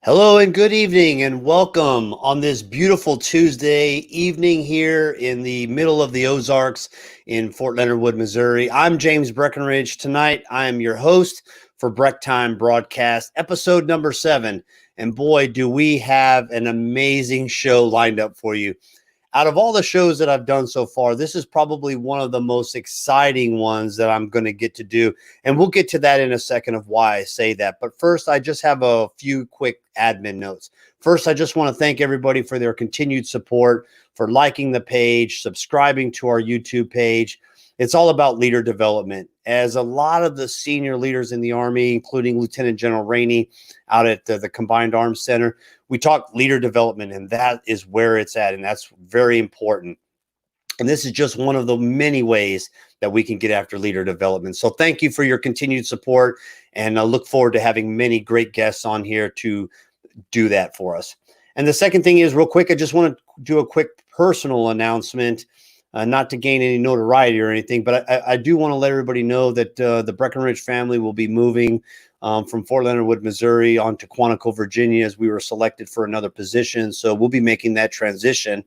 Hello and good evening and welcome on this beautiful Tuesday evening here in the middle of the Ozarks in Fort Leonard Wood, Missouri. I'm James Breckenridge. Tonight, I am your host for Breck Time Broadcast, episode number 7. And boy, do we have an amazing show lined up for you. Out of all the shows that I've done so far, this is probably one of the most exciting ones that I'm going to get to do. And we'll get to that in a second of why I say that. But first, I just have a few quick admin notes. First, I just want to thank everybody for their continued support, for liking the page, subscribing to our YouTube page. It's all about leader development. As a lot of the senior leaders in the Army, including Lieutenant General Rainey out at the Combined Arms Center, we talk leader development, and that is where it's at, and that's very important. And this is just one of the many ways that we can get after leader development. So thank you for your continued support, and I look forward to having many great guests on here to do that for us. And the second thing is, real quick, I just want to do a quick personal announcement. Not to gain any notoriety or anything, but I do want to let everybody know that the Breckenridge family will be moving from Fort Leonard Wood, Missouri on to Quantico, Virginia, as we were selected for another position. So we'll be making that transition.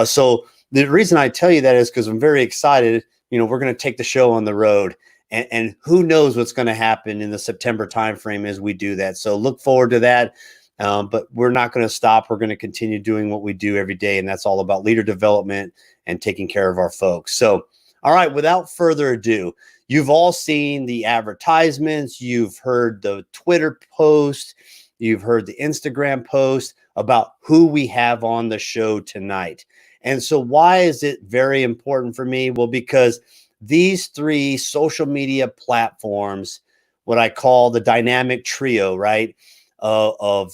So the reason I tell you that is because I'm very excited. You know, we're going to take the show on the road, and who knows what's going to happen in the September timeframe as we do that. So look forward to that. But we're not going to stop. We're going to continue doing what we do every day, and that's all about leader development and taking care of our folks. So, all right, without further ado, you've all seen the advertisements. You've heard the Twitter post. You've heard the Instagram post about who we have on the show tonight. And so why is it very important for me? Well, because these 3 social media platforms, what I call the dynamic trio, right, of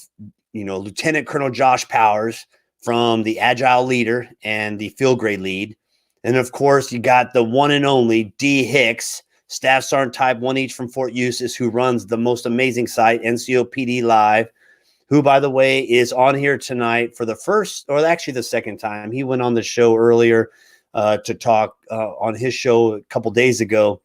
Lieutenant Colonel Josh Powers from the Agile Leader and the Field Grade Lead. And of course, you got the one and only D. Hicks, Staff Sergeant Type 1 each from Fort Eustis, who runs the most amazing site, NCOPD Live, who, by the way, is on here tonight for the first, or actually the second time. He went on the show earlier to talk on his show a couple days ago.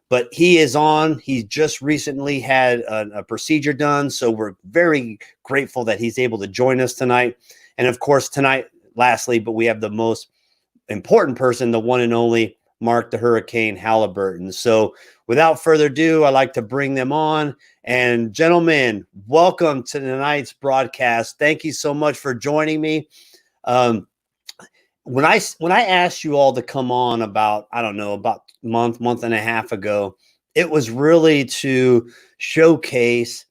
But he is on. He just recently had a procedure done. So we're very grateful that he's able to join us tonight. And of course, tonight, lastly, but we have the most important person, the one and only Mark the Hurricane Halliburton. So without further ado, I'd like to bring them on. And gentlemen, welcome to tonight's broadcast. Thank you so much for joining me. When I asked you all to come on about a month and a half ago, it was really to showcase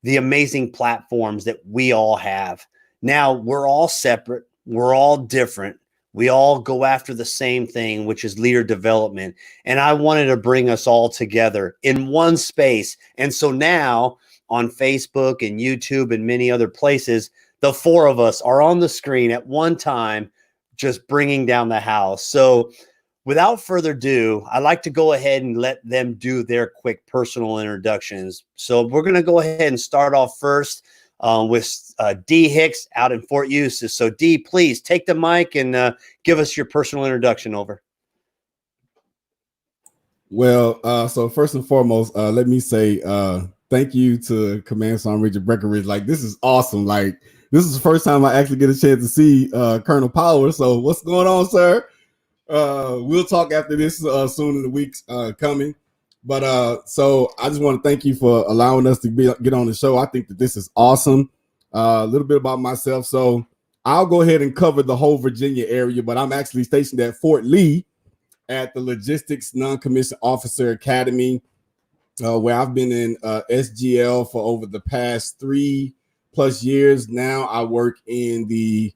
the amazing platforms that we all have. Now, we're all separate. We're all different. We all go after the same thing, which is leader development. And I wanted to bring us all together in one space. And so now on Facebook and YouTube and many other places, the 4 of us are on the screen at one time, just bringing down the house. So without further ado, I'd like to go ahead and let them do their quick personal introductions. So we're going to go ahead and start off first with D. Hicks out in Fort Eustis. So D, please take the mic and give us your personal introduction. Over. Well, so first and foremost, let me say thank you to Command Sergeant Richard Breckenridge. Like, this is awesome. Like, this is the first time I actually get a chance to see Colonel Powers. So what's going on, sir? We'll talk after this soon in the weeks coming. But so I just want to thank you for allowing us to get on the show. I think that this is awesome. A little bit about myself. So I'll go ahead and cover the whole Virginia area, but I'm actually stationed at Fort Lee at the Logistics Non-Commissioned Officer Academy, where I've been in SGL for over the past 3+ years. Now I work in the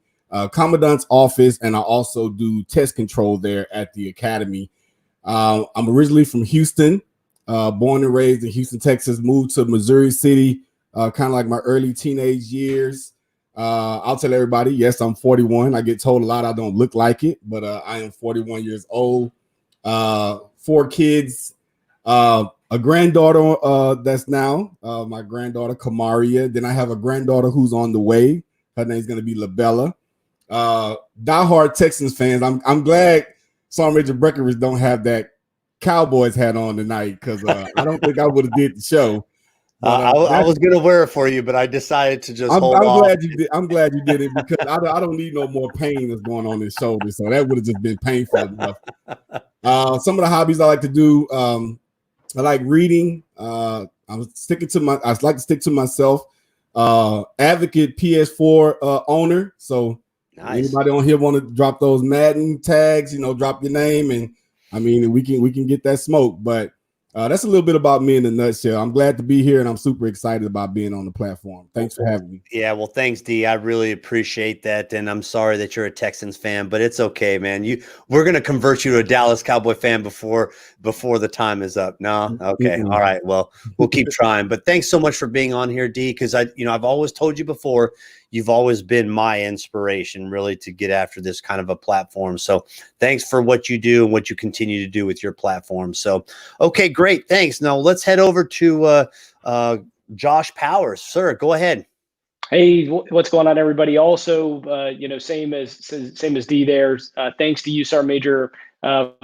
Commandant's office, and I also do test control there at the Academy. I'm originally from Houston, born and raised in Houston, Texas, moved to Missouri City, kind of like my early teenage years. I'll tell everybody, yes, I'm 41. I get told a lot I don't look like it, but I am 41 years old. 4 kids, a granddaughter that's now my granddaughter Kamaria. Then I have a granddaughter who's on the way. Her name's going to be LaBella. Diehard Texans fans, I'm glad Psalm Major Breckenridge don't have that Cowboys hat on tonight, because I don't think I would have did the show. But I was going to wear it for you, but I decided to just I'm hold off. glad you did. I'm glad you did it, because I don't need no more pain that's going on his shoulder. So that would have just been painful enough. Some of the hobbies I like to do, I like reading. I like to stick to myself. Advocate PS4 owner. So Nice. Anybody on here want to drop those Madden tags, drop your name, and I mean we can get that smoke. But that's a little bit about me in a nutshell. I'm glad to be here, and I'm super excited about being on the platform. Thanks for having me. Yeah, well, thanks, D. I really appreciate that, and I'm sorry that you're a Texans fan, but it's okay, man. We're gonna convert you to a Dallas Cowboy fan before the time is up. No, okay, all right. Well, we'll keep trying. But thanks so much for being on here, D. Because I've always told you before, you've always been my inspiration, really, to get after this kind of a platform. So thanks for what you do and what you continue to do with your platform. So, okay, great, thanks. Now let's head over to Josh Powers, sir. Go ahead. Hey, what's going on, everybody? Also, same as D there. Thanks to you, Sar Major,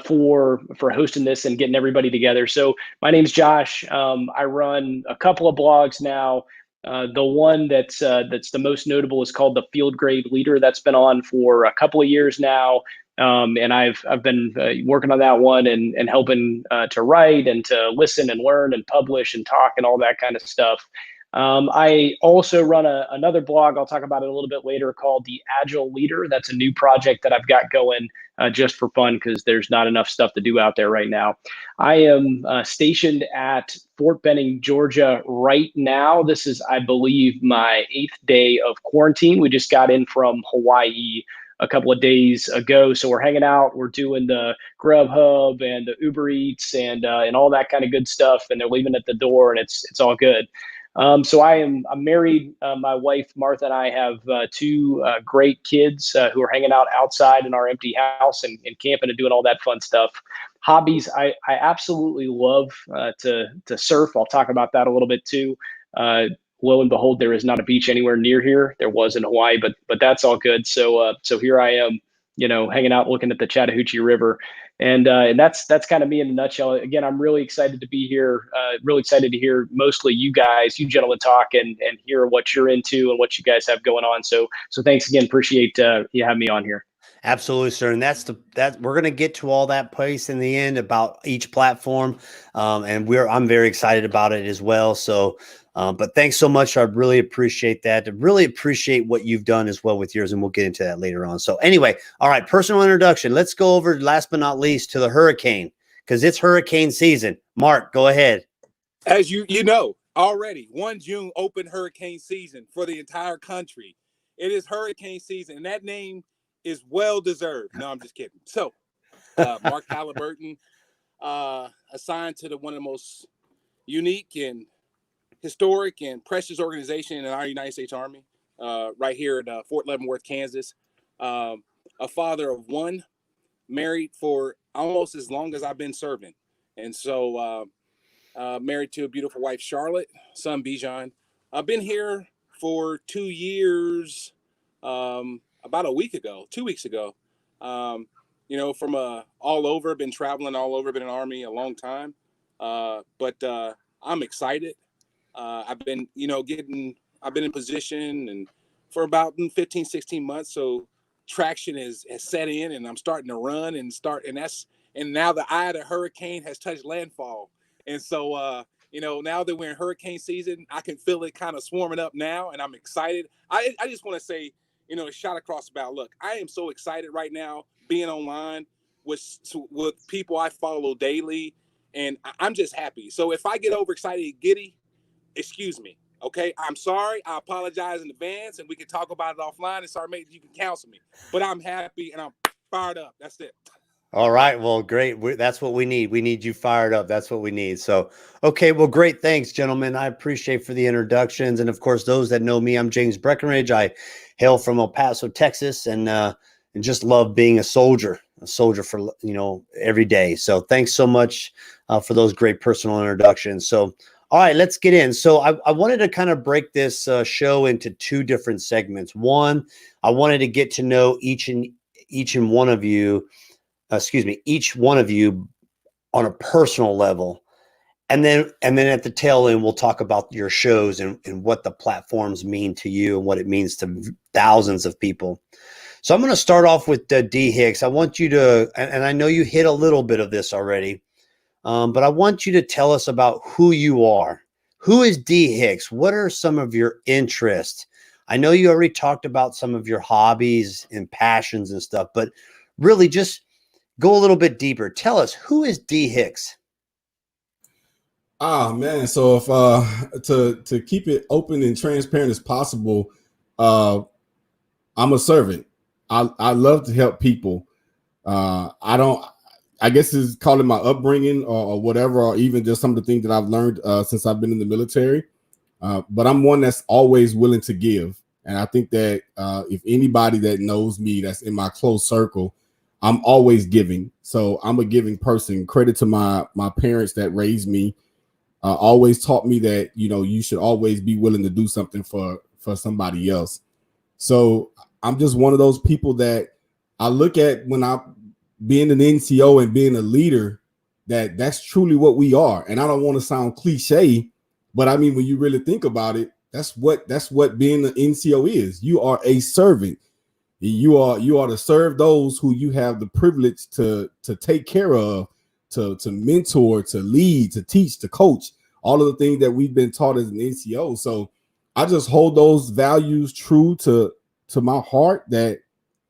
for hosting this and getting everybody together. So my name's Josh. I run a couple of blogs now. The one that's the most notable is called the Field Grade Leader. That's been on for a couple of years now. And I've been working on that one and helping to write and to listen and learn and publish and talk and all that kind of stuff. I also run another blog. I'll talk about it a little bit later, called The Agile Leader. That's a new project that I've got going just for fun, because there's not enough stuff to do out there right now. I am stationed at Fort Benning, Georgia right now. This is, I believe, my 8th day of quarantine. We just got in from Hawaii a couple of days ago. So we're hanging out. We're doing the Grubhub and the Uber Eats and all that kind of good stuff. And they're leaving at the door, and it's all good. So I'm married. My wife, Martha, and I have 2 great kids who are hanging out outside in our empty house and camping and doing all that fun stuff. Hobbies, I absolutely love to surf. I'll talk about that a little bit too. Lo and behold, there is not a beach anywhere near here. There was in Hawaii, but that's all good. So here I am, hanging out, looking at the Chattahoochee River. And that's kind of me in a nutshell. Again, I'm really excited to be here. Really excited to hear mostly you gentlemen talk and hear what you're into and what you guys have going on. So thanks again. Appreciate you having me on here. Absolutely, sir. And that we're going to get to all that place in the end about each platform. And I'm very excited about it as well. So, but thanks so much. I really appreciate that. I really appreciate what you've done as well with yours. And we'll get into that later on. So anyway, all right. Personal introduction. Let's go over, last but not least, to the hurricane, because it's hurricane season. Mark, go ahead. As you know already, 1 June open hurricane season for the entire country. It is hurricane season, and that name is well deserved. No, I'm just kidding. So, Mark Halliburton, assigned to one of the most unique and historic and precious organization in our United States Army, right here at Fort Leavenworth, Kansas. A father of 1, married for almost as long as I've been serving, and so married to a beautiful wife, Charlotte, son Bijan. I've been here for 2 years. About 2 weeks ago, from all over, been traveling all over, been in the Army a long time. But I'm excited. I've been in position and for about 15, 16 months. So traction has set in, and I'm starting to run and now the eye of the hurricane has touched landfall. And so, now that we're in hurricane season, I can feel it kind of swarming up now, and I'm excited. I just want to say, a shot across the bow. Look, I am so excited right now being online. with people I follow daily, and I'm just happy. So if I get overexcited and giddy, excuse me. Okay, I'm sorry. I apologize in advance, and we can talk about it offline. And sorry, maybe you can counsel me. But I'm happy and I'm fired up. That's it. All right. Well, great. That's what we need. We need you fired up. That's what we need. So, okay. Well, great. Thanks, gentlemen. I appreciate for the introductions. And of course, those that know me, I'm James Breckenridge. I hail from El Paso, Texas, and just love being a soldier for, every day. So thanks so much for those great personal introductions. So, all right, let's get in. So I wanted to kind of break this show into two different segments. One, I wanted to get to know each one of you on a personal level. And then at the tail end, we'll talk about your shows and what the platforms mean to you and what it means to thousands of people. So I'm going to start off with D Hicks. I want you to, and I know you hit a little bit of this already, but I want you to tell us about who you are. Who is D Hicks? What are some of your interests? I know you already talked about some of your hobbies and passions and stuff, but really just go a little bit deeper. Tell us, who is D Hicks? Man, so if to keep it open and transparent as possible, I'm a servant. I love to help people. I guess it's called it my upbringing or whatever, or even just some of the things that I've learned since I've been in the military. But I'm one that's always willing to give. And I think that if anybody that knows me that's in my close circle, I'm always giving. So I'm a giving person. Credit to my parents that raised me. Always taught me that, you should always be willing to do something for somebody else. So I'm just one of those people that I look at when I being an NCO and being a leader, that's truly what we are. And I don't want to sound cliche, but I mean, when you really think about it, that's what being an NCO is. You are a servant. You are to serve those who you have the privilege to take care of, to mentor, to lead, to teach, to coach, all of the things that we've been taught as an NCO. So I just hold those values true to my heart, that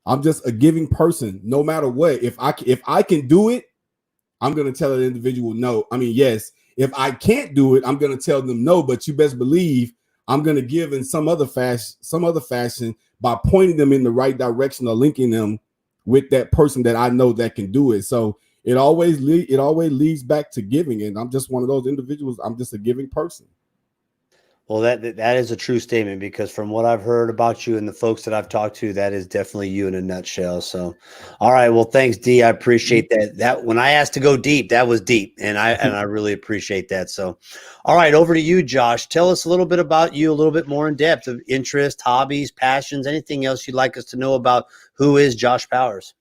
I'm just a giving person no matter what. If I can do it, I'm going to tell an individual no. I mean, yes. If I can't do it, I'm going to tell them no, but you best believe I'm going to give in some other fashion by pointing them in the right direction or linking them with that person that I know that can do it. So it always leads back to giving. And I'm just one of those individuals. I'm just a giving person. Well, that is a true statement, because from what I've heard about you and the folks that I've talked to, that is definitely you in a nutshell. So, all right. Well, thanks, D. I appreciate that. That when I asked to go deep, that was deep, and I really appreciate that. So, all right, over to you, Josh. Tell us a little bit about you, a little bit more in depth of interest, hobbies, passions, anything else you'd like us to know about who is Josh Powers.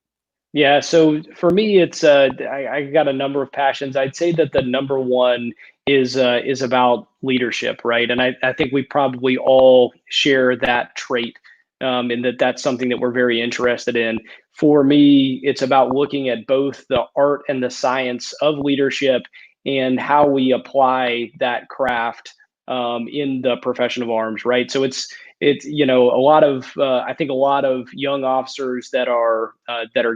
Yeah, so for me, it's I got a number of passions. I'd say that the number one is about leadership, right? And I think we probably all share that trait, and that's something that we're very interested in. For me, it's about looking at both the art and the science of leadership and how we apply that craft in the profession of arms, right? So it's a lot of I think a lot of young officers that are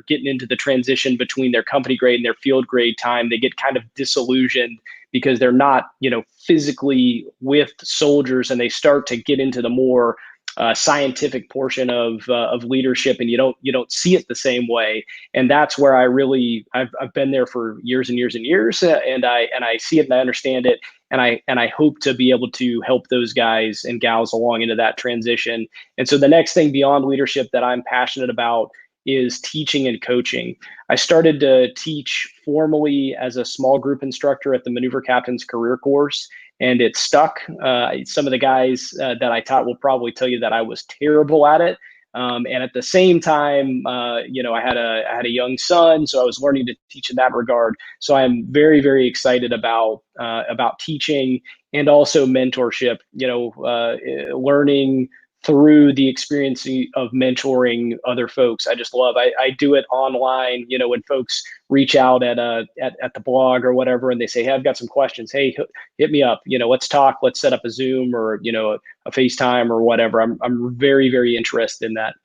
getting into the transition between their company grade and their field grade time, they get kind of disillusioned because they're not physically with soldiers, and they start to get into the more scientific portion of leadership, and you don't see it the same way. And that's where I've been there for years and years and years, and I see it and I understand it, and I hope to be able to help those guys and gals along into that transition. And so the next thing beyond leadership that I'm passionate about is teaching and coaching. I started to teach formally as a small group instructor at the Maneuver Captain's Career Course, and it stuck. Some of the guys that I taught will probably tell you that I was terrible at it. And at the same time, I had a young son, so I was learning to teach in that regard. So I'm very, very excited about teaching and also mentorship. Learning through the experience of mentoring other folks. I just love. I do it online. When folks reach out at the blog or whatever, and they say, "Hey, I've got some questions. Hey, hit me up. Let's talk. Let's set up a Zoom or a FaceTime or whatever." I'm very, very interested in that.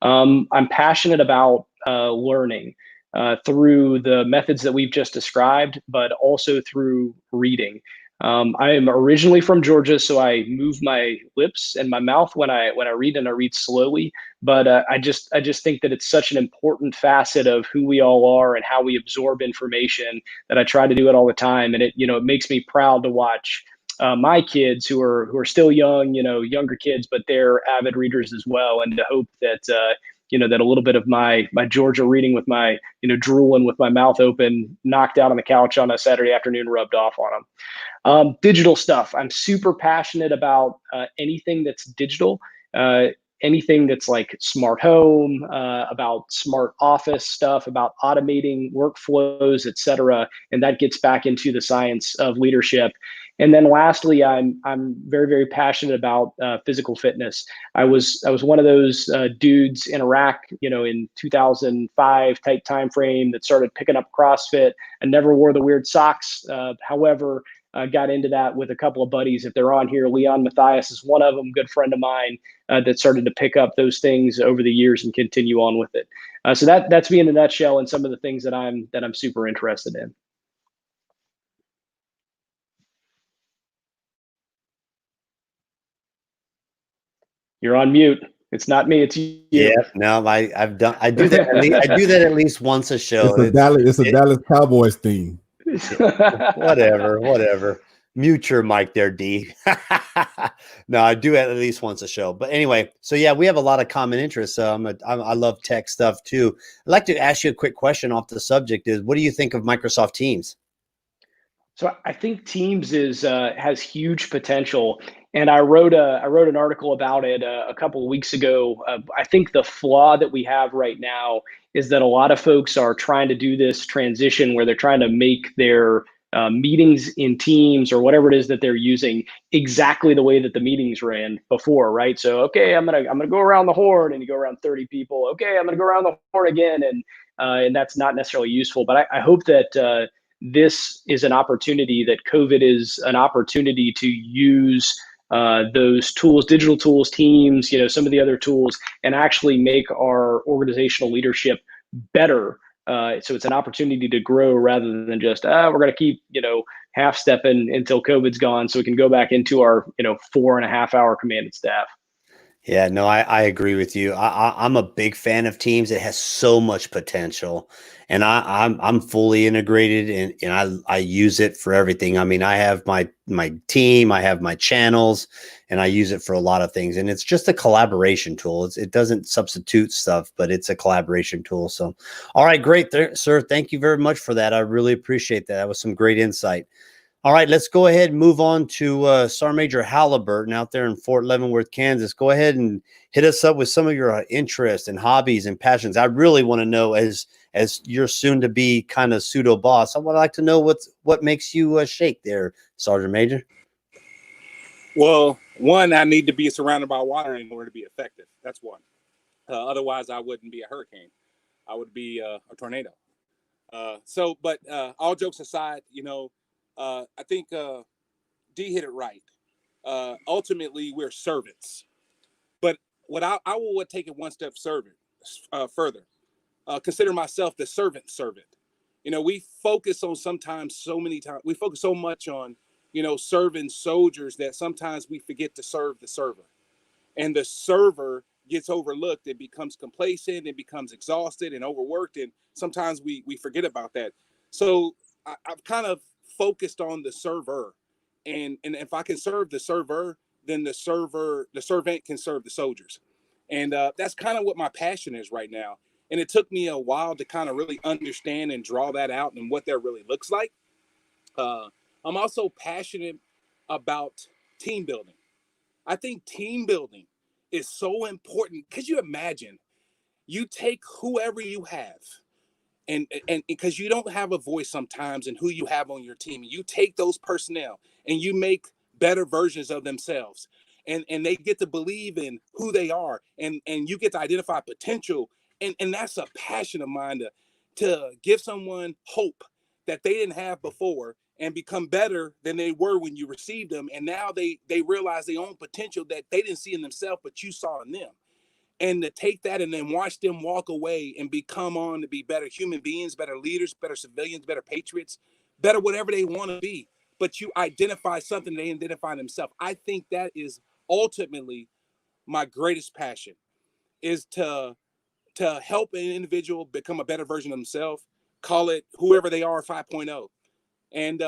I'm passionate about learning. through the methods that we've just described, but also through reading. I am originally from Georgia, so I move my lips and my mouth when I read, and I read slowly. But I just think that it's such an important facet of who we all are and how we absorb information that I try to do it all the time, and it makes me proud to watch my kids who are still young, younger kids, but they're avid readers as well, and to hope that that a little bit of my Georgia reading with my drooling with my mouth open, knocked out on the couch on a Saturday afternoon, rubbed off on them. Digital stuff. I'm super passionate about anything that's digital, anything that's like smart home, about smart office stuff, about automating workflows, et cetera. And that gets back into the science of leadership. And then lastly, I'm very, very passionate about physical fitness. I was one of those dudes in Iraq, in 2005 type time frame that started picking up CrossFit. I never wore the weird socks. However, got into that with a couple of buddies. If they're on here, Leon Matthias is one of them, good friend of mine, that started to pick up those things over the years and continue on with it. So that's me in a nutshell, and some of the things that I'm super interested in. You're on mute. It's not me. It's you. Yeah, no, I do that. I do that at least once a show. It's a Dallas Cowboys theme. Whatever. Mute your mic there, D. No, I do it at least once a show. But anyway, so yeah, we have a lot of common interests. I love tech stuff too. I'd like to ask you a quick question off the subject. Is what do you think of Microsoft Teams? So I think Teams has huge potential, and I wrote an article about it a couple of weeks ago. I think the flaw that we have right now is that a lot of folks are trying to do this transition where they're trying to make their meetings in Teams or whatever it is that they're using exactly the way that the meetings ran before, right? So okay, I'm gonna go around the horn, and you go around 30 people. Okay, I'm gonna go around the horn again, and that's not necessarily useful. But I hope that this is an opportunity, that COVID is an opportunity to use those tools, digital tools, Teams, some of the other tools, and actually make our organizational leadership better. So it's an opportunity to grow rather than just, we're going to keep, half stepping until COVID's gone so we can go back into our, 4.5 hour commanded staff. Yeah, no, I agree with you. I'm a big fan of Teams. It has so much potential, and I'm fully integrated, and I use it for everything. I mean, I have my team, I have my channels, and I use it for a lot of things. And it's just a collaboration tool. It doesn't substitute stuff, but it's a collaboration tool. So, all right, great, sir. Thank you very much for that. I really appreciate that. That was some great insight. All right, let's go ahead and move on to Sergeant Major Halliburton out there in Fort Leavenworth, Kansas. Go ahead and hit us up with some of your interests and hobbies and passions. I really want to know, as you're soon to be kind of pseudo boss, I would like to know what makes you shake there, Sergeant Major. Well, one, I need to be surrounded by water in order to be effective. That's one. Otherwise, I wouldn't be a hurricane. I would be a tornado. But all jokes aside, I think D hit it right. Ultimately, we're servants. But what I will take it one step further. Consider myself the servant. We focus on we focus so much on, serving soldiers that sometimes we forget to serve the server. And the server gets overlooked and becomes complacent and becomes exhausted and overworked. And sometimes we forget about that. So I've kind of focused on the server. And if I can serve the server, then the servant can serve the soldiers. And that's kind of what my passion is right now. And it took me a while to kind of really understand and draw that out and what that really looks like. I'm also passionate about team building. I think team building is so important. Could you imagine you take whoever you have, and because you don't have a voice sometimes in who you have on your team, you take those personnel and you make better versions of themselves, and they get to believe in who they are, and you get to identify potential, and that's a passion of mine, to give someone hope that they didn't have before and become better than they were when you received them, and now they realize their own potential that they didn't see in themselves but you saw in them. And to take that and then watch them walk away and become on to be better human beings, better leaders, better civilians, better patriots, better whatever they want to be. But you identify something, they identify themselves. I think that is ultimately my greatest passion, is to help an individual become a better version of themselves, call it whoever they are 5.0. And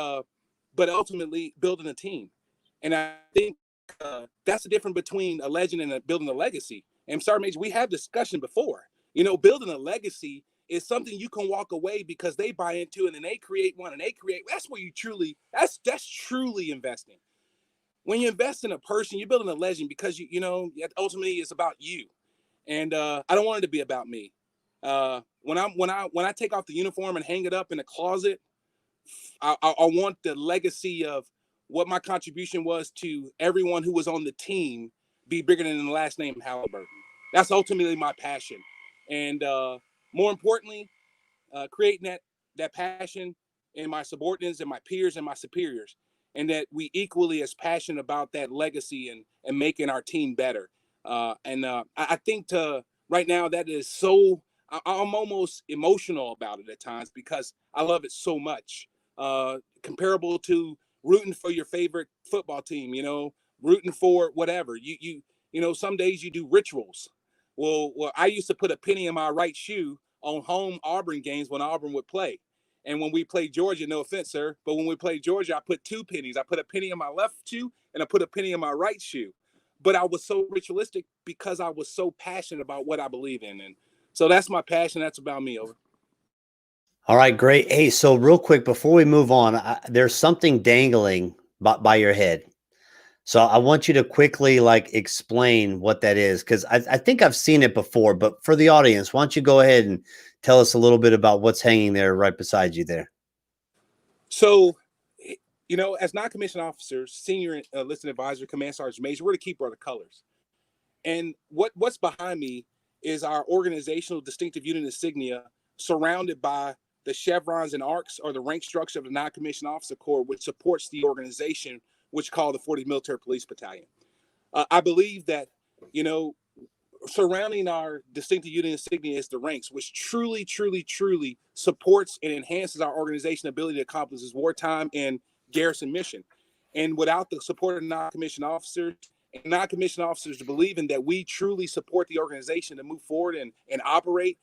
but ultimately building a team. And I think that's the difference between a legend and building a legacy. And Sergeant Major, we had discussion before. You know, building a legacy is something you can walk away because they buy into, and then they create one, and they create. That's where you truly. That's truly investing. When you invest in a person, you're building a legend because you know ultimately it's about you. And I don't want it to be about me. When I take off the uniform and hang it up in a closet, I want the legacy of what my contribution was to everyone who was on the team be bigger than the last name Halliburton. That's ultimately my passion. And more importantly, creating that passion in my subordinates and my peers and my superiors, and that we equally as passionate about that legacy and making our team better. I think right now that is so, I'm almost emotional about it at times because I love it so much. Comparable to rooting for your favorite football team, you know, rooting for whatever. You know, some days you do rituals. Well, I used to put a penny in my right shoe on home Auburn games when Auburn would play. And when we played Georgia, no offense, sir, but when we played Georgia, I put 2 pennies. I put a penny in my left shoe and I put a penny in my right shoe. But I was so ritualistic because I was so passionate about what I believe in. And so that's my passion. That's about me. Over. All right, great. Hey, so real quick before we move on, there's something dangling by your head. So I want you to quickly explain what that is, because I think I've seen it before, but for the audience, why don't you go ahead and tell us a little bit about what's hanging there right beside you there? So, you know, as non-commissioned officers, senior enlisted advisor, command sergeant major, we're the keeper of the colors. And what's behind me is our organizational distinctive unit insignia surrounded by the chevrons and arcs, or the rank structure of the non-commissioned officer corps, which supports the organization, which called the 40th Military Police Battalion. I believe that, you know, surrounding our distinctive unit insignia is the ranks, which truly, truly, truly supports and enhances our organization's ability to accomplish its wartime and garrison mission. And without the support of non-commissioned officers and non-commissioned officers believing that we truly support the organization to move forward and operate,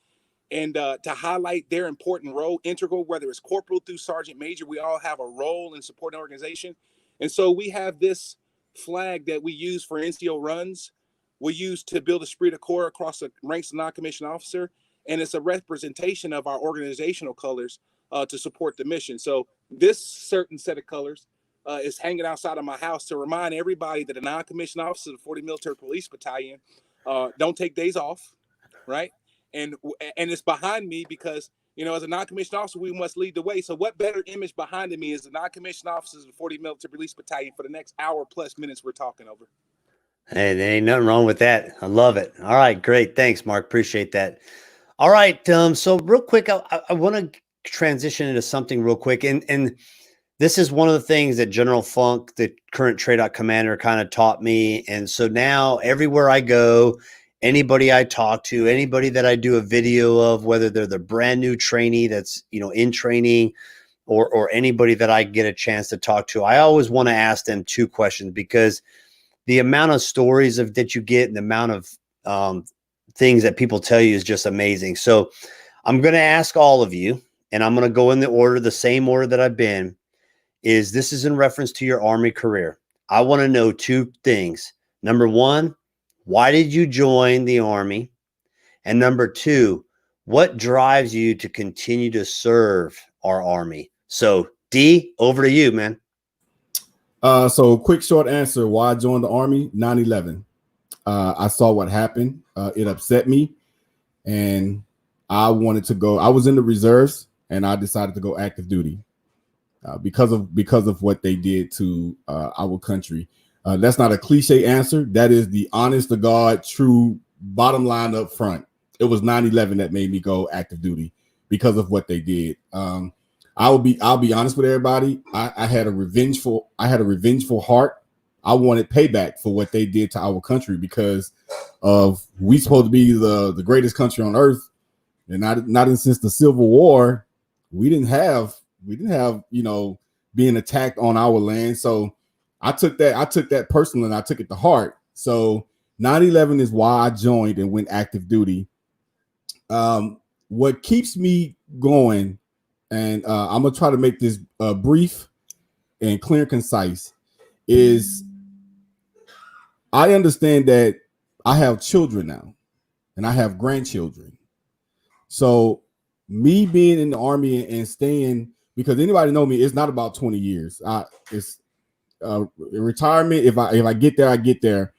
and to highlight their important role, integral, whether it's corporal through sergeant major, we all have a role in supporting the organization. And so we have this flag that we use for NCO runs. We use to build a esprit de corps across the ranks of non-commissioned officer. And it's a representation of our organizational colors to support the mission. So this certain set of colors is hanging outside of my house to remind everybody that a non-commissioned officer of the 40th Military Police Battalion don't take days off, right? And it's behind me because, you know, as a non-commissioned officer, we must lead the way. So what better image behind me is the non-commissioned officers of the 40th Military Police Battalion for the next hour plus minutes we're talking over. Hey, there ain't nothing wrong with that. I love it. All right, great. Thanks, Mark. Appreciate that. All right. So real quick, I want to transition into something real quick. And this is one of the things that General Funk, the current TRADOC commander, kind of taught me. And so now everywhere I go, anybody I talk to, anybody that I do a video of, whether they're the brand new trainee that's, you know, in training, or anybody that I get a chance to talk to, I always want to ask them 2 questions, because the amount of stories that you get and the amount of things that people tell you is just amazing. So I'm going to ask all of you, and I'm going to go in the order, the same order that I've been. This is in reference to your Army career. I want to know 2 things. Number 1, why did you join the Army? And number 2, what drives you to continue to serve our Army? So D, over to you, man. So quick, short answer. Why I joined the Army? 9/11. I saw what happened. It upset me, and I wanted to go. I was in the reserves, and I decided to go active duty because of what they did to our country. That's not a cliche answer. That is the honest to God, true bottom line up front. It was 9/11 that made me go active duty because of what they did. I'll be honest with everybody. I had a revengeful heart. I wanted payback for what they did to our country, because of we supposed to be the greatest country on earth, and not since the Civil War, we didn't have being attacked on our land. So I took that personally, and I took it to heart. So 9/11 is why I joined and went active duty. What keeps me going, and I'm gonna try to make this brief and clear and concise, is I understand that I have children now and I have grandchildren. So me being in the Army and staying, because anybody know me, it's not about 20 years. It's retirement. If I get there, I get there.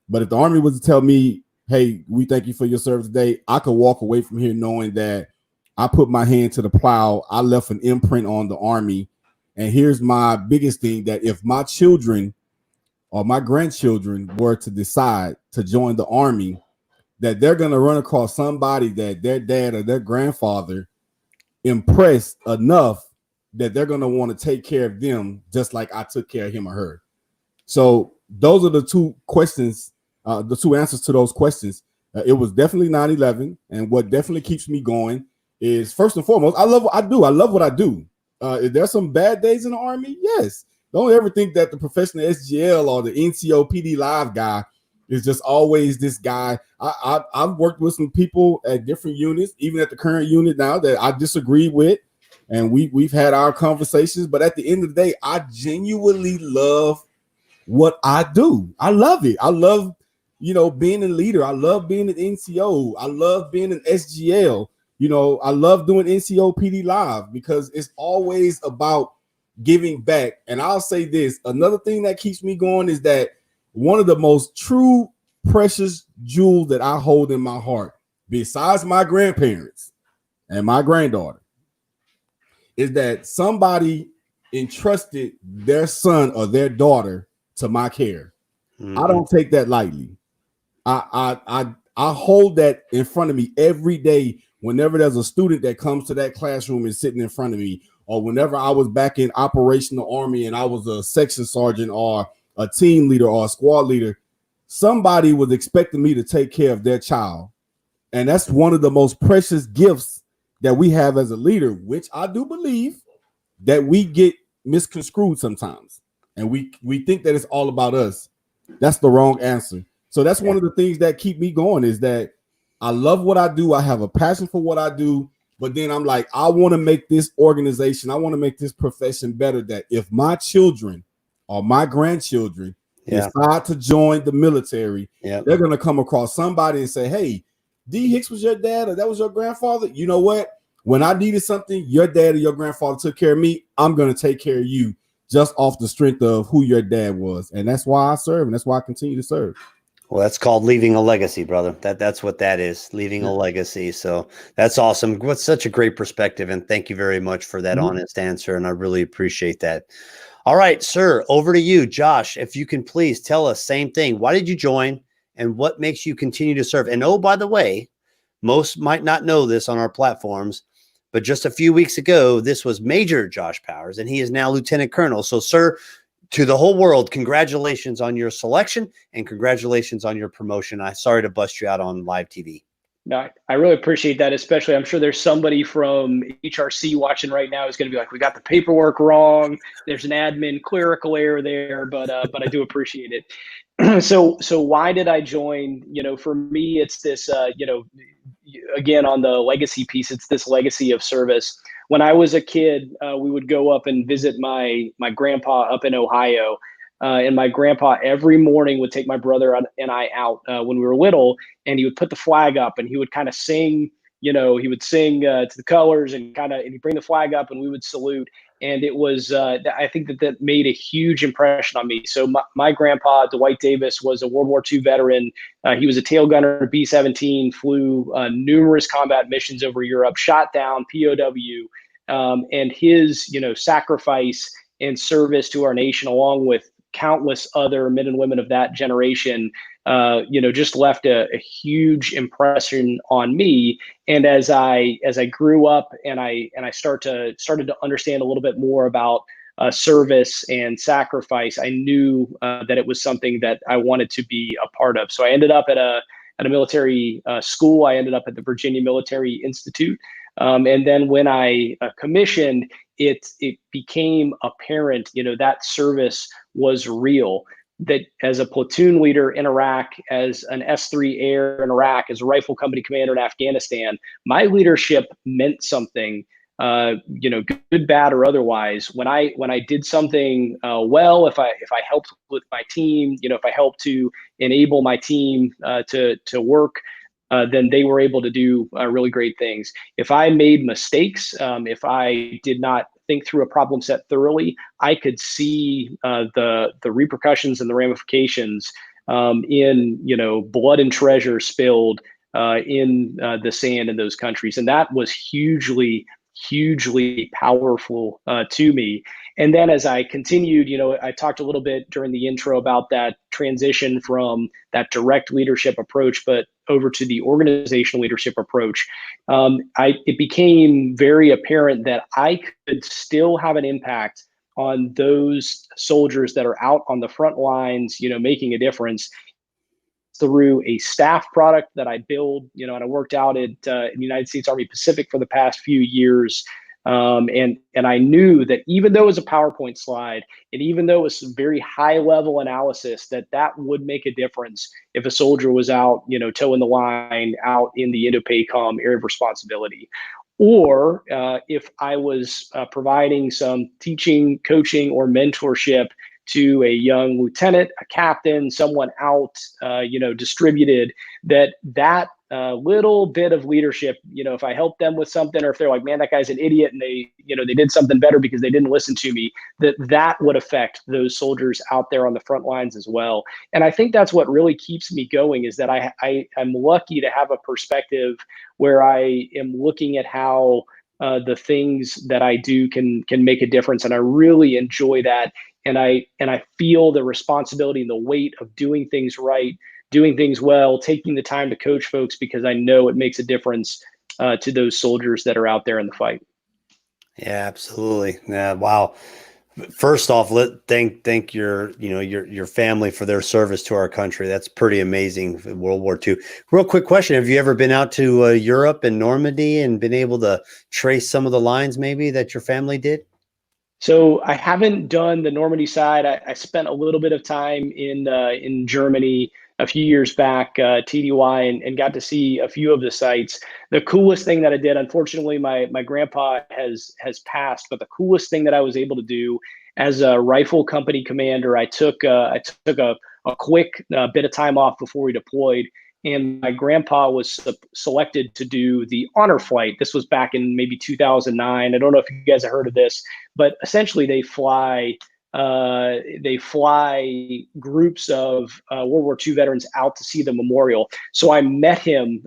But if the Army was to tell me, hey, we thank you for your service today, I could walk away from here knowing that I put my hand to the plow. I left an imprint on the Army. And here's my biggest thing, that if my children or my grandchildren were to decide to join the Army, that they're going to run across somebody that their dad or their grandfather impressed enough that they're going to want to take care of them just like I took care of him or her. So those are the two questions, the two answers to those questions. It was definitely 9/11. And what definitely keeps me going is, first and foremost, I love what I do. I love what I do. Is there some bad days in the Army? Yes. Don't ever think that the professional SGL or the NCO PD live guy is just always this guy. I've worked with some people at different units, even at the current unit now, that I disagree with, and we've had our conversations. But at the end of the day, I genuinely love what I do. I love it. I love, being a leader. I love being an NCO. I love being an SGL. I love doing NCO PD live because it's always about giving back. And I'll say this, another thing that keeps me going is that one of the most true precious jewels that I hold in my heart, besides my grandparents and my granddaughter, is that somebody entrusted their son or their daughter to my care. Mm-hmm. I don't take that lightly. I hold that in front of me every day. Whenever there's a student that comes to that classroom and sitting in front of me, or whenever I was back in operational Army and I was a section sergeant or a team leader or a squad leader, somebody was expecting me to take care of their child. And that's one of the most precious gifts that we have as a leader, which I do believe that we get misconstrued sometimes. And we think that it's all about us. That's the wrong answer. So that's one of the things that keep me going, is that I love what I do. I have a passion for what I do. But then I'm like, I want to make this organization, I want to make this profession better, that if my children or my grandchildren decide to join the military, they're going to come across somebody and say, hey, D. Hicks was your dad or that was your grandfather. You know what? When I needed something, your dad or your grandfather took care of me. I'm going to take care of you just off the strength of who your dad was. And that's why I serve, and that's why I continue to serve. Well, that's called leaving a legacy, brother. That's what that is, leaving a legacy. So that's awesome. What's such a great perspective, and thank you very much for that honest answer, and I really appreciate that. All right, sir, over to you, Josh. If you can please tell us, same thing. Why did you join, and what makes you continue to serve? And oh, by the way, most might not know this on our platforms, but just a few weeks ago, this was Major Josh Powers, and he is now Lieutenant Colonel. So, sir, to the whole world, congratulations on your selection and congratulations on your promotion. I'm sorry to bust you out on live TV. No, I really appreciate that, especially I'm sure there's somebody from HRC watching right now who's going to be like, we got the paperwork wrong. There's an admin clerical error there, but I do appreciate it. So why did I join? For me, it's this, again, on the legacy piece, it's this legacy of service. When I was a kid, we would go up and visit my grandpa up in Ohio. And my grandpa every morning would take my brother and I out when we were little, and he would put the flag up and he would kind of sing, he would sing to the colors and he'd bring the flag up and we would salute. And it was, I think that made a huge impression on me. So my grandpa, Dwight Davis, was a World War II veteran. He was a tail gunner, B-17, flew numerous combat missions over Europe, shot down, POW, and his, sacrifice and service to our nation, along with countless other men and women of that generation, just left a huge impression on me. And as I grew up and I started to understand a little bit more about service and sacrifice, I knew that it was something that I wanted to be a part of. So I ended up at a military school. I ended up at the Virginia Military Institute. And then when I commissioned, it became apparent, that service was real. That as a platoon leader in Iraq, as an S3 air in Iraq, as a rifle company commander in Afghanistan, my leadership meant something. Good, bad, or otherwise. When I did something well, if I helped with my team, if I helped to enable my team to work, then they were able to do really great things. If I made mistakes, if I did not think through a problem set thoroughly, I could see the repercussions and the ramifications in blood and treasure spilled in the sand in those countries, and that was hugely powerful to me. And then as I continued, I talked a little bit during the intro about that transition from that direct leadership approach, but over to the organizational leadership approach. It became very apparent that I could still have an impact on those soldiers that are out on the front lines, making a difference through a staff product that I build, and I worked out at the United States Army Pacific for the past few years. And I knew that even though it was a PowerPoint slide, and even though it was some very high level analysis, that would make a difference if a soldier was out, toeing the line, out in the Indo-PACOM area of responsibility. Or if I was providing some teaching, coaching, or mentorship to a young lieutenant, a captain, someone out, distributed, that little bit of leadership, if I help them with something, or if they're like, man, that guy's an idiot, and they did something better because they didn't listen to me, that would affect those soldiers out there on the front lines as well. And I think that's what really keeps me going, is that I'm lucky to have a perspective where I am looking at how the things that I do can make a difference. And I really enjoy that. And I feel the responsibility and the weight of doing things right, doing things well, taking the time to coach folks, because I know it makes a difference to those soldiers that are out there in the fight. Yeah, absolutely. Yeah, wow. First off, thank your family for their service to our country. That's pretty amazing. World War II. Real quick question: have you ever been out to Europe and Normandy and been able to trace some of the lines maybe that your family did? So I haven't done the Normandy side. I spent a little bit of time in Germany a few years back, TDY, and got to see a few of the sites. The coolest thing that I did, unfortunately, my grandpa has passed, but the coolest thing that I was able to do as a rifle company commander, I took a quick bit of time off before we deployed. And my grandpa was selected to do the honor flight. This was back in maybe 2009. I don't know if you guys have heard of this, but essentially they fly groups of World War II veterans out to see the memorial. So I met him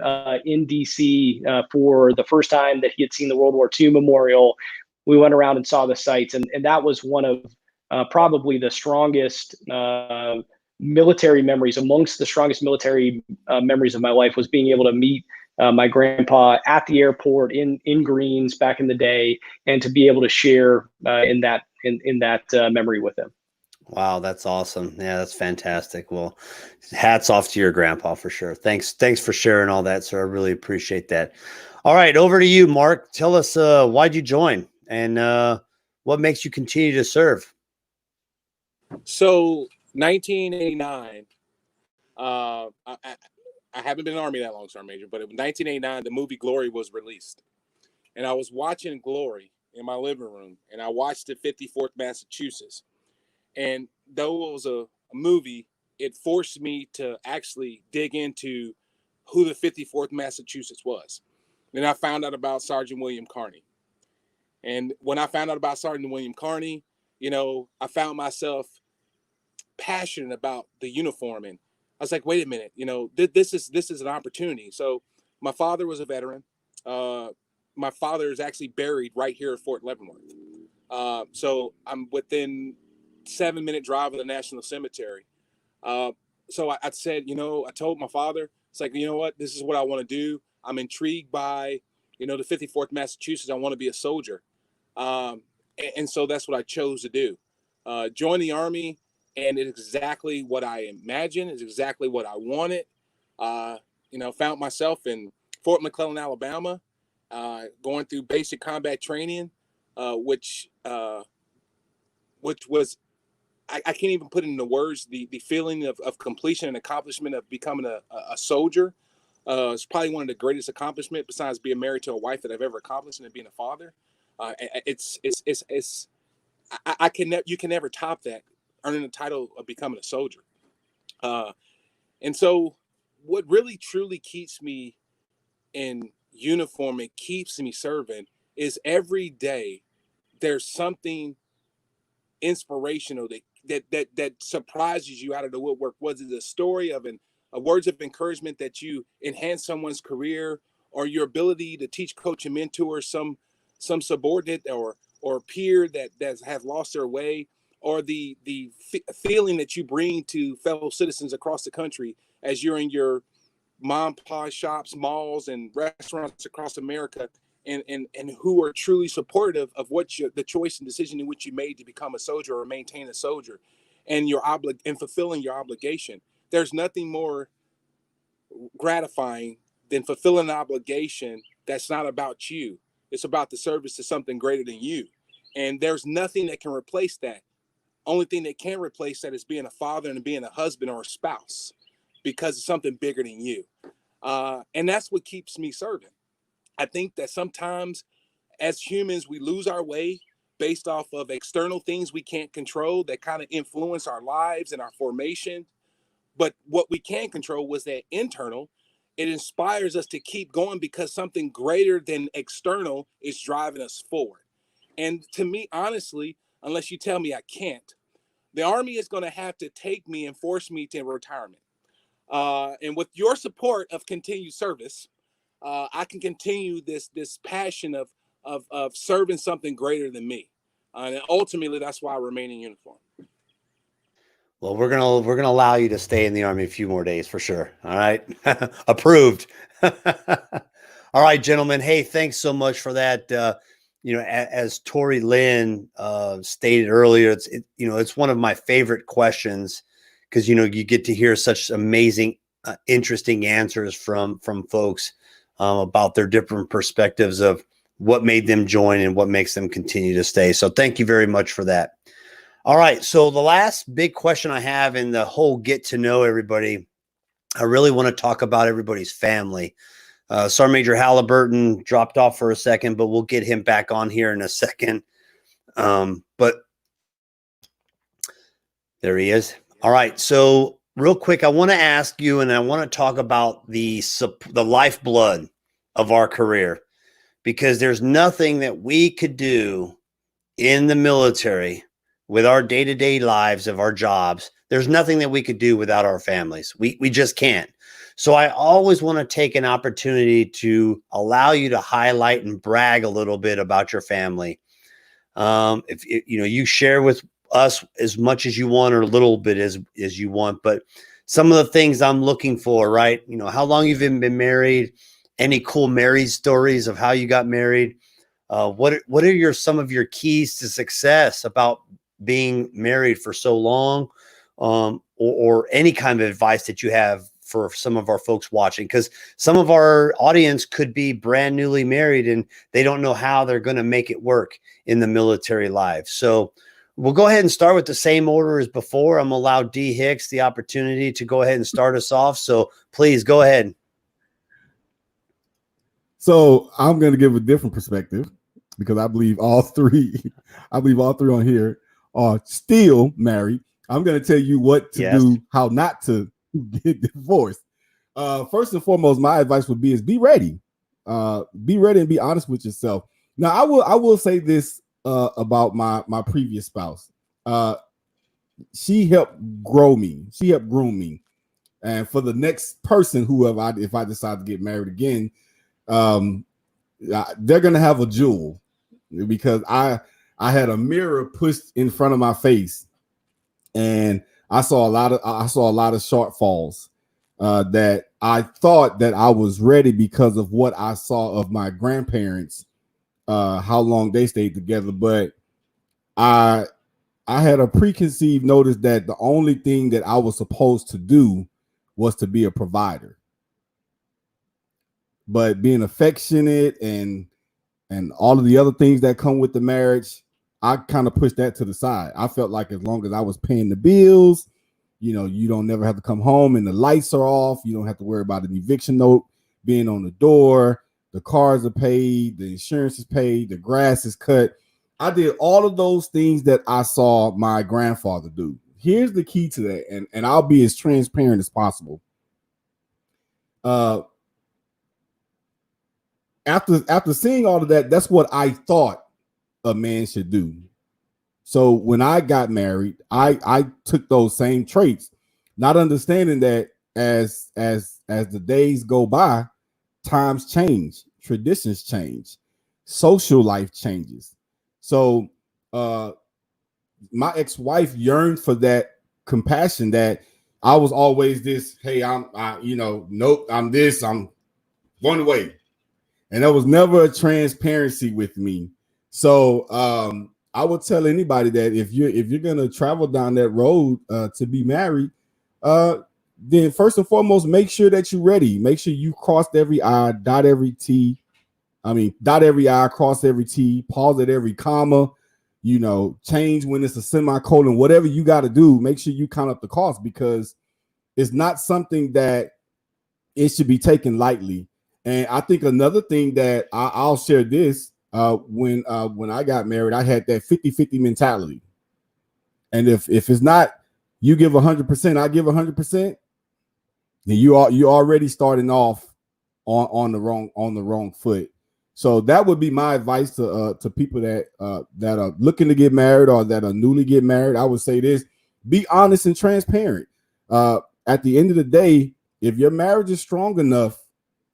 in DC for the first time that he had seen the World War II memorial. We went around and saw the sites, and that was one of probably the strongest military memories, amongst the strongest military memories of my life, was being able to meet my grandpa at the airport in Greens back in the day, and to be able to share in that memory with him. Wow, that's awesome. Yeah, that's fantastic. Well, hats off to your grandpa for sure. Thanks for sharing all that, sir. I really appreciate that. All right, over to you, Mark. Tell us why'd you join, and what makes you continue to serve? So 1989, I haven't been in the Army that long, Sergeant Major, but in 1989, the movie Glory was released. And I was watching Glory in my living room, and I watched the 54th Massachusetts. And though it was a movie, it forced me to actually dig into who the 54th Massachusetts was. Then I found out about Sergeant William Carney. And when I found out about Sergeant William Carney, I found myself passionate about the uniform, and I was like, wait a minute, this is an opportunity. So my father was a veteran. My father is actually buried right here at Fort Leavenworth. So I'm within 7-minute drive of the National Cemetery. So I said, I told my father, it's like, you know what, this is what I want to do. I'm intrigued by, the 54th Massachusetts. I want to be a soldier. And so that's what I chose to do. Join the Army, and it's exactly what I imagined. It's exactly what I wanted. Found myself in Fort McClellan, Alabama, going through basic combat training, which was I can't even put into words the feeling of completion and accomplishment of becoming a soldier. It's probably one of the greatest accomplishments besides being married to a wife that I've ever accomplished, and being a father. You can never top that, earning the title of becoming a soldier. And so what really truly keeps me in uniform and keeps me serving is every day there's something inspirational that surprises you out of the woodwork. Was it a story of a words of encouragement that you enhance someone's career, or your ability to teach, coach, and mentor some subordinate or peer that has lost their way, or the feeling that you bring to fellow citizens across the country as you're in your mom and pop shops, malls, and restaurants across America, and who are truly supportive of the choice and decision in which you made to become a soldier or maintain a soldier, and and fulfilling your obligation. There's nothing more gratifying than fulfilling an obligation that's not about you. It's about the service to something greater than you. And there's nothing that can replace that. Only thing that can replace that is being a father and being a husband or a spouse, because it's something bigger than you. And that's what keeps me serving. I think that sometimes as humans, we lose our way based off of external things we can't control that kind of influence our lives and our formation. But what we can control was that internal. It inspires us to keep going because something greater than external is driving us forward. And to me, honestly, unless you tell me I can't, the Army is going to have to take me and force me to retirement. And with your support of continued service, I can continue this passion of serving something greater than me. And ultimately, that's why I remain in uniform. Well, we're gonna allow you to stay in the Army a few more days for sure. All right, approved. All right, gentlemen. Hey, thanks so much for that. As Tori Lynn stated earlier, it's one of my favorite questions because you get to hear such amazing, interesting answers from folks about their different perspectives of what made them join and what makes them continue to stay. So, thank you very much for that. All right. So the last big question I have in the whole get to know everybody, I really want to talk about everybody's family. Sergeant Major Halliburton dropped off for a second, but we'll get him back on here in a second. But there he is. All right. So real quick, I want to ask you, and I want to talk about the lifeblood of our career, because there's nothing that we could do in the military with our day-to-day lives of our jobs. There's nothing that we could do without our families. We just can't. So I always want to take an opportunity to allow you to highlight and brag a little bit about your family. If you share with us as much as you want, or a little bit as you want, but some of the things I'm looking for, right? How long you've been married, any cool married stories of how you got married. What are some of your keys to success about being married for so long, or any kind of advice that you have for some of our folks watching, because some of our audience could be brand newly married and they don't know how they're going to make it work in the military life. So we'll go ahead and start with the same order as before. I'm going to allow D. Hicks the opportunity to go ahead and start us off. So please go ahead. So I'm going to give a different perspective, because I believe all three on here are still married. I'm going to tell you what to do, how not to get divorced. First and foremost, my advice would be be ready. Be ready and be honest with yourself. Now, I will say this about my previous spouse. She helped grow me. She helped groom me. And for the next person, if I decide to get married again, they're going to have a jewel, because I had a mirror pushed in front of my face, and I saw a lot of shortfalls that I thought that I was ready because of what I saw of my grandparents, how long they stayed together. But I had a preconceived notice that the only thing that I was supposed to do was to be a provider. But being affectionate and all of the other things that come with the marriage, I kind of pushed that to the side. I felt like as long as I was paying the bills, you don't never have to come home and the lights are off. You don't have to worry about an eviction note being on the door. The cars are paid. The insurance is paid. The grass is cut. I did all of those things that I saw my grandfather do. Here's the key to that, and I'll be as transparent as possible. After seeing all of that, that's what I thought a man should do. So when I got married, I took those same traits, not understanding that as the days go by, times change, traditions change, social life changes. So my ex-wife yearned for that compassion that I was always this, hey, nope, I'm this, I'm one way. And there was never a transparency with me. So I would tell anybody that if you're gonna travel down that road to be married, then first and foremost, make sure that you're ready. Make sure you crossed every I, dot every T. Dot every I, cross every T, pause at every comma. Change when it's a semicolon. Whatever you got to do, make sure you count up the cost, because it's not something that it should be taken lightly. And I think another thing that I'll share this, when I got married, I had that 50-50 mentality. And if it's not, you give 100%, I give 100%, then you already starting off on the wrong foot. So that would be my advice to people that are looking to get married or that are newly get married. I would say this: be honest and transparent. At the end of the day, if your marriage is strong enough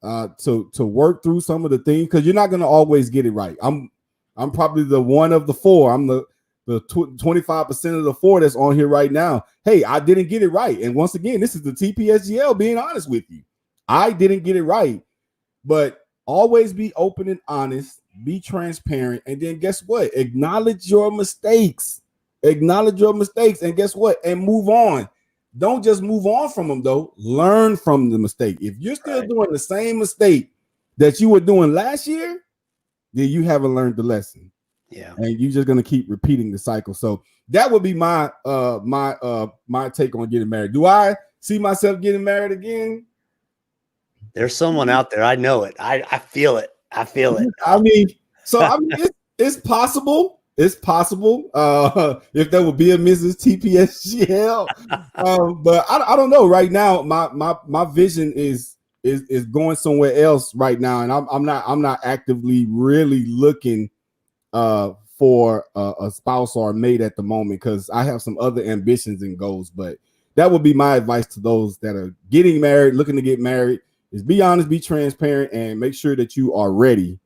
to work through some of the things, because you're not going to always get it right. I'm probably the one of the four. I'm the 25% of the four that's on here right now. Hey, I didn't get it right. And once again, this is the TPSGL being honest with you. I didn't get it right, but always be open and honest, be transparent, and then guess what? Acknowledge your mistakes. And guess what? And move on. Don't just move on from them, though. Learn from the mistake. If you're still doing the same mistake that you were doing last year, then you haven't learned the lesson. Yeah. And you're just gonna keep repeating the cycle. So that would be my take on getting married. Do I see myself getting married again? There's someone out there. I know it. I feel it. It's possible. It's possible. If there would be a Mrs. TPSGL. But I don't know. Right now, my vision is going somewhere else right now. And I'm not actively really looking for a spouse or a mate at the moment, because I have some other ambitions and goals. But that would be my advice to those that are getting married, looking to get married, is be honest, be transparent, and make sure that you are ready.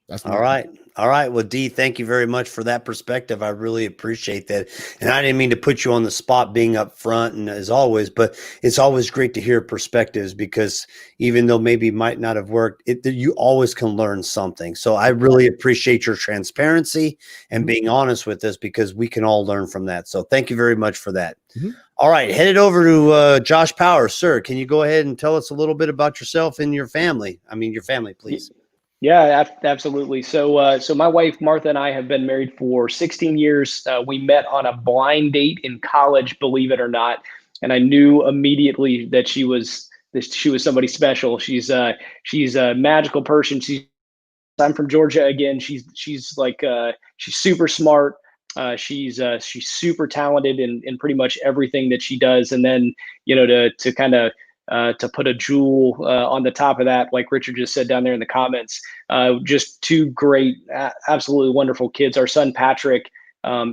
That's all right. All right. Well, D, thank you very much for that perspective. I really appreciate that. And I didn't mean to put you on the spot being up front, and as always, but it's always great to hear perspectives, because even though maybe might not have worked, you always can learn something. So I really appreciate your transparency and being honest with us, because we can all learn from that. So thank you very much for that. Mm-hmm. All right. Headed over to Josh Powers. Sir, can you go ahead and tell us a little bit about yourself and your family? Your family, please. Yeah, absolutely. So my wife, Martha, and I have been married for 16 years. We met on a blind date in college, believe it or not. And I knew immediately that she was somebody special. She's a magical person. I'm from Georgia again. She's super smart. She's super talented in pretty much everything that she does. And then, to put a jewel on the top of that, like Richard just said down there in the comments, just two great, absolutely wonderful kids. Our son Patrick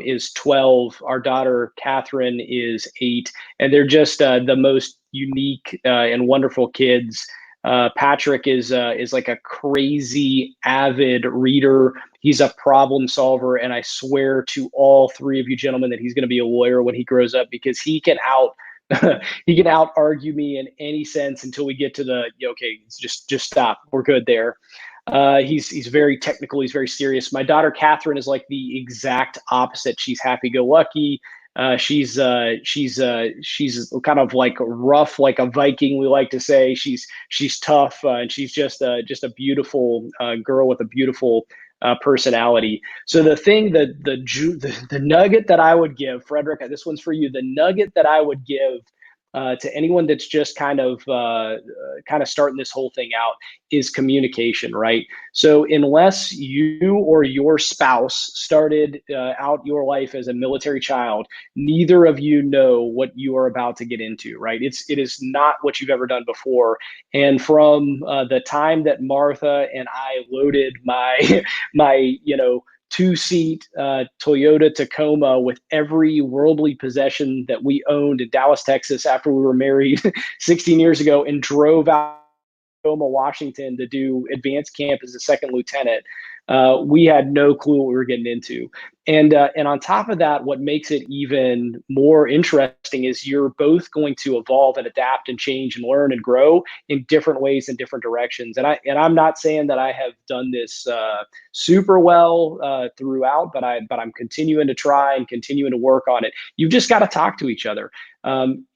is 12. Our daughter Catherine is 8, and they're just the most unique and wonderful kids. Patrick is like a crazy avid reader. He's a problem solver, and I swear to all three of you gentlemen that he's going to be a lawyer when he grows up, because he can out argue me in any sense until we get to the okay, just stop, we're good there. He's very technical. He's very serious. My daughter Catherine is like the exact opposite. She's happy-go-lucky. She's kind of like rough, like a Viking. We like to say she's tough, and she's just a beautiful girl with a beautiful personality. So the nugget that I would give, Frederick, this one's for you. The nugget that I would give to anyone that's just kind of starting this whole thing out is communication, right? So unless you or your spouse started out your life as a military child, neither of you know what you are about to get into, right? It is not what you've ever done before. And from the time that Martha and I loaded my my two-seat Toyota Tacoma with every worldly possession that we owned in Dallas, Texas, after we were married 16 years ago, and drove out to Tacoma, Washington, to do advanced camp as a second lieutenant. We had no clue what we were getting into. And on top of that, what makes it even more interesting is you're both going to evolve and adapt and change and learn and grow in different ways in different directions. And I'm not saying that I have done this super well throughout, but I'm continuing to try and continuing to work on it. You've just got to talk to each other.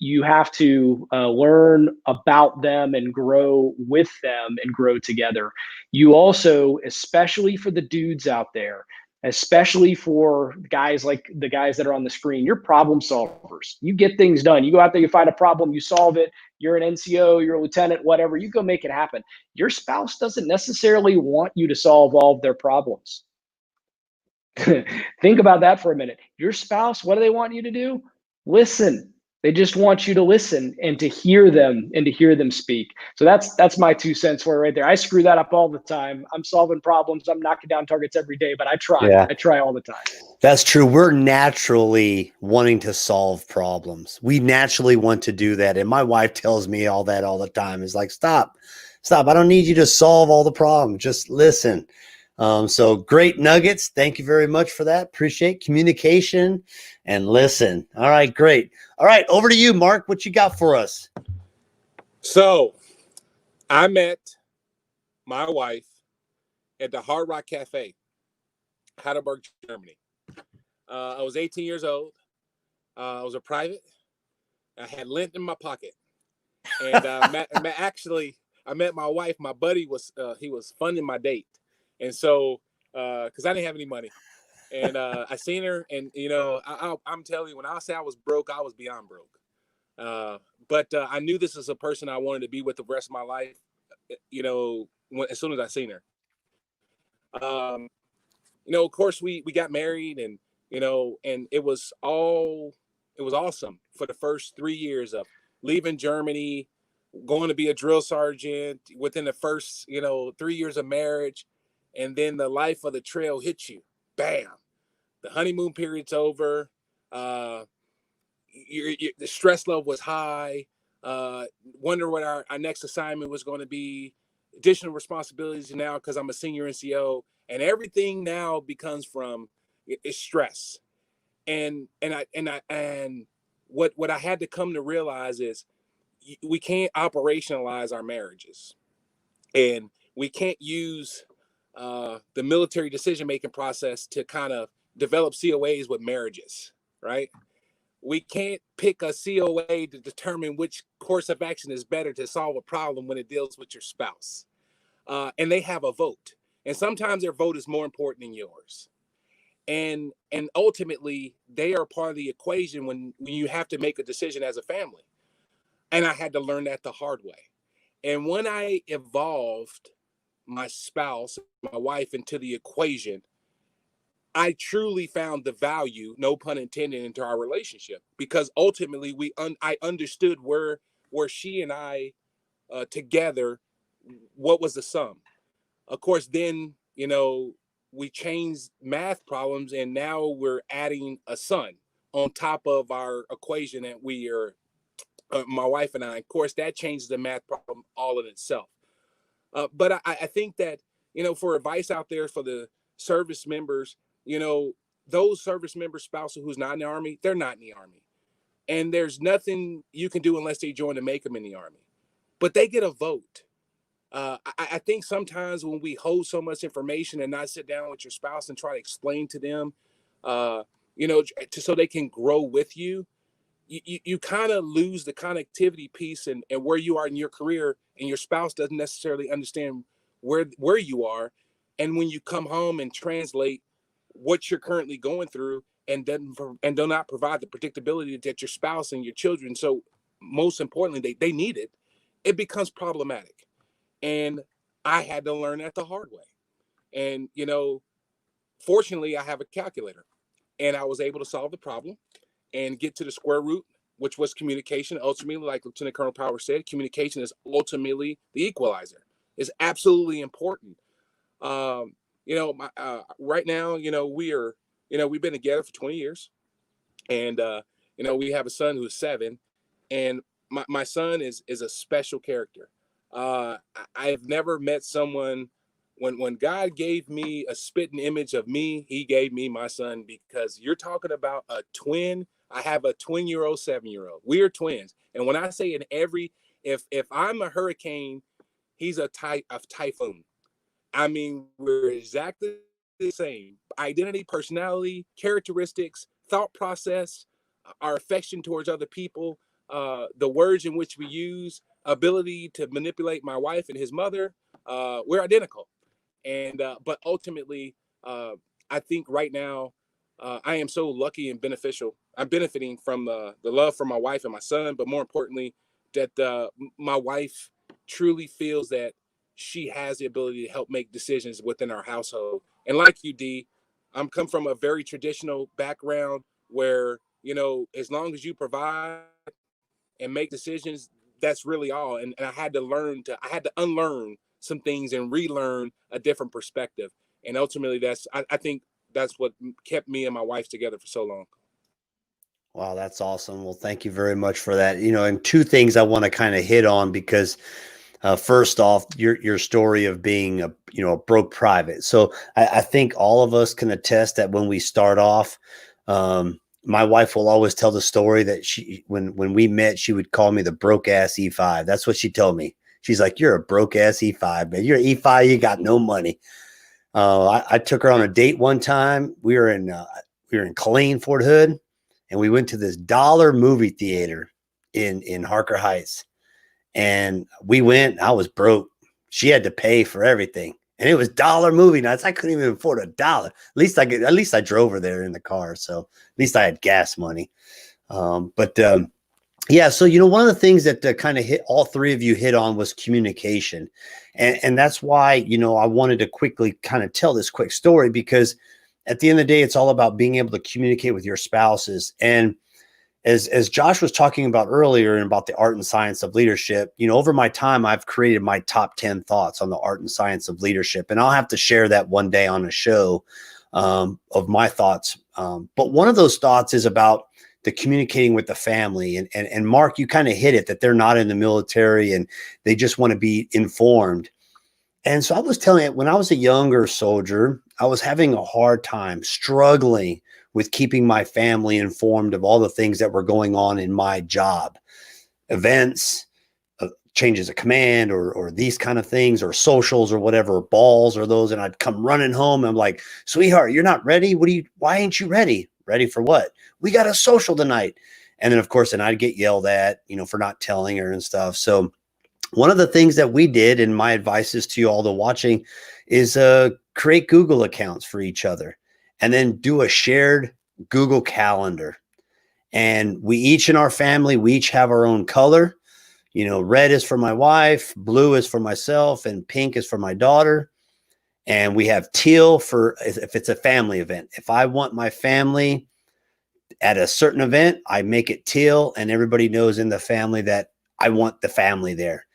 You have to learn about them and grow with them and grow together. You also, especially for the dudes out there, especially for guys like the guys that are on the screen, you're problem solvers. You get things done. You go out there, you find a problem, you solve it. You're an NCO, you're a lieutenant, whatever. You go make it happen. Your spouse doesn't necessarily want you to solve all of their problems. Think about that for a minute. Your spouse, what do they want you to do? Listen. They just want you to listen and to hear them speak. So that's my 2 cents for it right there. I screw that up all the time. I'm solving problems. I'm knocking down targets every day, but I try. Yeah. I try all the time. That's true. We're naturally wanting to solve problems. We naturally want to do that. And my wife tells me all that all the time. It's like, stop. I don't need you to solve all the problems. Just listen. So great nuggets. Thank you very much for that. Appreciate communication and listen. All right, great. All right, over to you, Mark. What you got for us? So I met my wife at the Hard Rock Cafe, Heidelberg, Germany. I was 18 years old. I was a private. I had lint in my pocket. And I met my wife. My buddy was funding my date. And so, because I didn't have any money. And I seen her, and I'm telling you, when I say I was broke, I was beyond broke. But I knew this was a person I wanted to be with the rest of my life. As soon as I seen her, of course we got married, and and it was awesome for the first 3 years of leaving Germany, going to be a drill sergeant within the first 3 years of marriage, and then the life of the trail hits you, bam. The honeymoon period's over. The stress level was high. Wonder what our next assignment was going to be. Additional responsibilities now because I'm a senior NCO, and everything now becomes from it's stress. And what I had to come to realize is we can't operationalize our marriages, and we can't use the military decision-making process to kind of develop COAs with marriages, right? We can't pick a COA to determine which course of action is better to solve a problem when it deals with your spouse. And they have a vote. And sometimes their vote is more important than yours. And ultimately, they are part of the equation when you have to make a decision as a family. And I had to learn that the hard way. And when I evolved my spouse, my wife, into the equation, I truly found the value, no pun intended, into our relationship, because ultimately I understood where she and I together, what was the sum. Of course, then we changed math problems, and now we're adding a son on top of our equation that we are. My wife and I, of course, that changes the math problem all in itself. But I think that, for advice out there for the service members, those service member spouses who's not in the Army, they're not in the Army. And there's nothing you can do unless they join to make them in the Army. But they get a vote. I think sometimes when we hold so much information and not sit down with your spouse and try to explain to them, so they can grow with you, you kind of lose the connectivity piece and where you are in your career, and your spouse doesn't necessarily understand where you are. And when you come home and translate what you're currently going through and do not provide the predictability that your spouse and your children, so most importantly, they need it, it becomes problematic. And I had to learn that the hard way. And, fortunately, I have a calculator and I was able to solve the problem and get to the square root, which was communication. Ultimately, like Lieutenant Colonel Power said, communication is ultimately the equalizer. It's absolutely important. Right now, we've been together for 20 years, and we have a son who's 7, and my son is a special character. I've never met someone. When God gave me a spitting image of me, he gave me my son, because you're talking about a twin. I have a twin-year-old, 7-year-old. We are twins. And when I say if I'm a hurricane, he's a typhoon. I mean, we're exactly the same. Identity, personality, characteristics, thought process, our affection towards other people, the words in which we use, ability to manipulate my wife and his mother, we're identical. And but ultimately, I think right now, I am so lucky and beneficial. I'm benefiting from the love for my wife and my son, but more importantly, that my wife truly feels that she has the ability to help make decisions within our household. And like you, D, I'm come from a very traditional background where, as long as you provide and make decisions, that's really all. And I had to unlearn some things and relearn a different perspective. And ultimately, I think that's what kept me and my wife together for so long. Wow, that's awesome. Well, thank you very much for that. And two things I want to kind of hit on, because first off, your story of being a broke private. So I think all of us can attest that when we start off, my wife will always tell the story that when we met, she would call me the broke ass E5. That's what she told me. She's like, "You're a broke ass E5, man. You're an E5. You got no money." I took her on a date one time. We were in Killeen, Fort Hood, and we went to this dollar movie theater in Harker Heights. And we went. I was broke. She had to pay for everything, and it was dollar movie nights. I couldn't even afford $1. At least I drove her there in the car, so at least I had gas money. Yeah. So, one of the things that kind of hit all three of you hit on was communication. And that's why, I wanted to quickly kind of tell this quick story, because at the end of the day, it's all about being able to communicate with your spouses. And as Josh was talking about earlier and about the art and science of leadership, over my time, I've created my top 10 thoughts on the art and science of leadership. And I'll have to share that one day on a show of my thoughts. But one of those thoughts is about the communicating with the family. And Mark, you kind of hit it, that they're not in the military and they just want to be informed. And so I was telling you, when I was a younger soldier, I was having a hard time, struggling with keeping my family informed of all the things that were going on in my job, events, changes of command, or these kind of things, or socials, or whatever, balls, or those. And I'd come running home. And I'm like, "Sweetheart, you're not ready? Why ain't you ready?" "Ready for what?" "We got a social tonight." And then, of course, I'd get yelled at, for not telling her and stuff. So one of the things that we did, and my advice is to you all the watching, is create Google accounts for each other, and then do a shared Google Calendar. And we each in our family, we each have our own color. Red is for my wife, blue is for myself, and pink is for my daughter. And we have teal for if it's a family event. If I want my family at a certain event, I make it teal, and everybody knows in the family that I want the family there.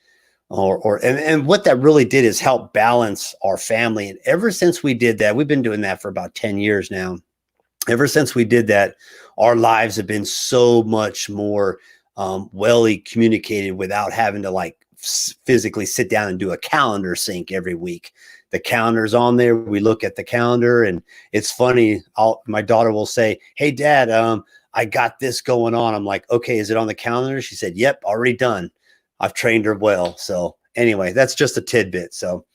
And what that really did is help balance our family. And ever since we did that, we've been doing that for about 10 years now. Ever since we did that, our lives have been so much more well communicated without having to physically sit down and do a calendar sync every week. The calendar's on there. We look at the calendar, and it's funny. My daughter will say, "Hey, Dad, I got this going on." I'm like, "Okay, is it on the calendar?" She said, "Yep, already done." I've trained her well. So anyway, that's just a tidbit. So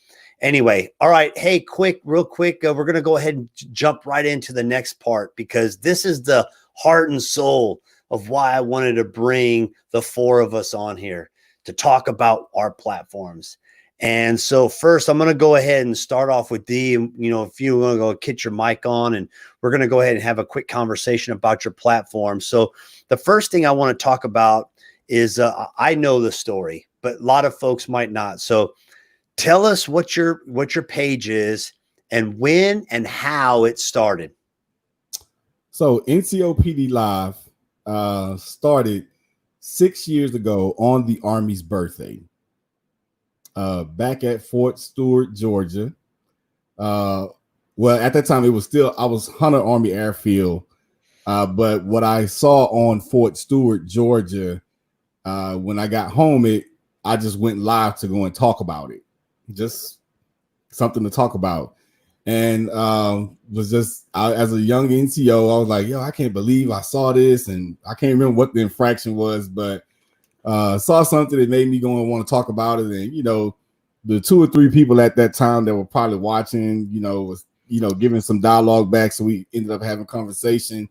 anyway, all right. Hey, real quick, we're going to go ahead and jump right into the next part, because this is the heart and soul of why I wanted to bring the four of us on here to talk about our platforms. And so first, I'm going to go ahead and start off with Dee. You know, if you want to go get your mic on, and we're going to go ahead and have a quick conversation about your platform. So the first thing I want to talk about is I know the story, but a lot of folks might not. So tell us what your page is and when and how it started. So NCOPD Live started 6 years ago on the Army's birthday, back at Fort Stewart, Georgia. Well, at that time, I was Hunter Army Airfield. But what I saw on Fort Stewart, Georgia, when I got home, I just went live to go and talk about it. Just something to talk about. And was just as a young NCO, I was like, yo, I can't believe I saw this, and I can't remember what the infraction was, but saw something that made me go and want to talk about it. And the 2 or 3 people at that time that were probably watching, was giving some dialogue back, so we ended up having conversation.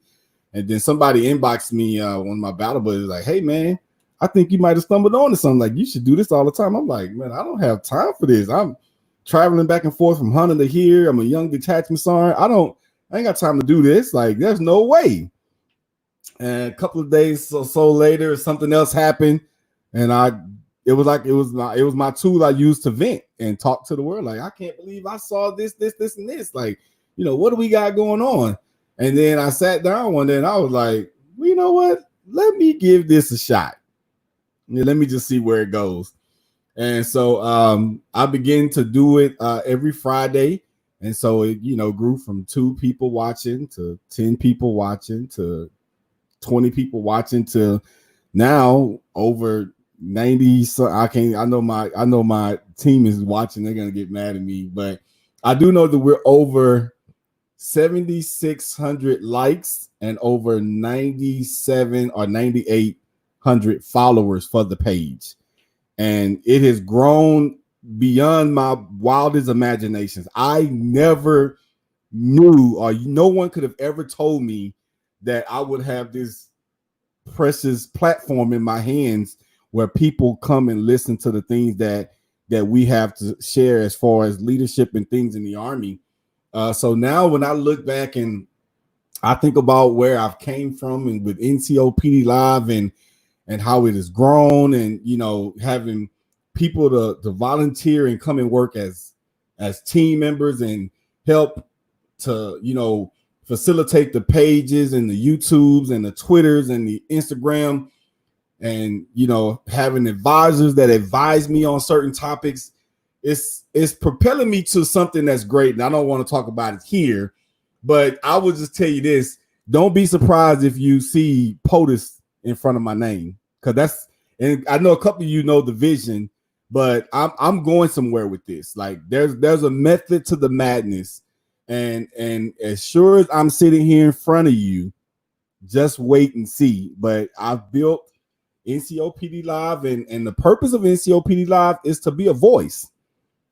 And then somebody inboxed me, one of my battle buddies, like, hey man, I think you might have stumbled onto something. Like, you should do this all the time. I'm like, man, I don't have time for this. I'm traveling back and forth from Hunter to here. I'm a young detachment sergeant. I ain't got time to do this. Like, there's no way. And a couple of days or so later, something else happened, and it was my tool I used to vent and talk to the world. Like, I can't believe I saw this, and this. Like, what do we got going on? And then I sat down one day and I was like, well, you know what? Let me give this a shot. Let me just see where it goes. And so I began to do it every Friday. And so it, grew from 2 people watching to 10 people watching to 20 people watching to now over 90. So I know my team is watching. They're going to get mad at me, but I do know that we're over 7,600 likes and over 97 or 9,800 followers for the page. And it has grown beyond my wildest imaginations. I never knew, or no one could have ever told me that I would have this precious platform in my hands where people come and listen to the things that we have to share as far as leadership and things in the Army. So now when I look back and I think about where I've came from and with NCOPD Live and how it has grown, and having people to volunteer and come and work as team members and help to facilitate the pages and the YouTubes and the Twitters and the Instagram, and having advisors that advise me on certain topics. It's propelling me to something that's great. And I don't want to talk about it here, but I will just tell you this. Don't be surprised if you see POTUS in front of my name, because and I know a couple of you know the vision, but I'm going somewhere with this. Like, there's a method to the madness. And as sure as I'm sitting here in front of you, just wait and see. But I've built NCOPD Live, and the purpose of NCOPD Live is to be a voice.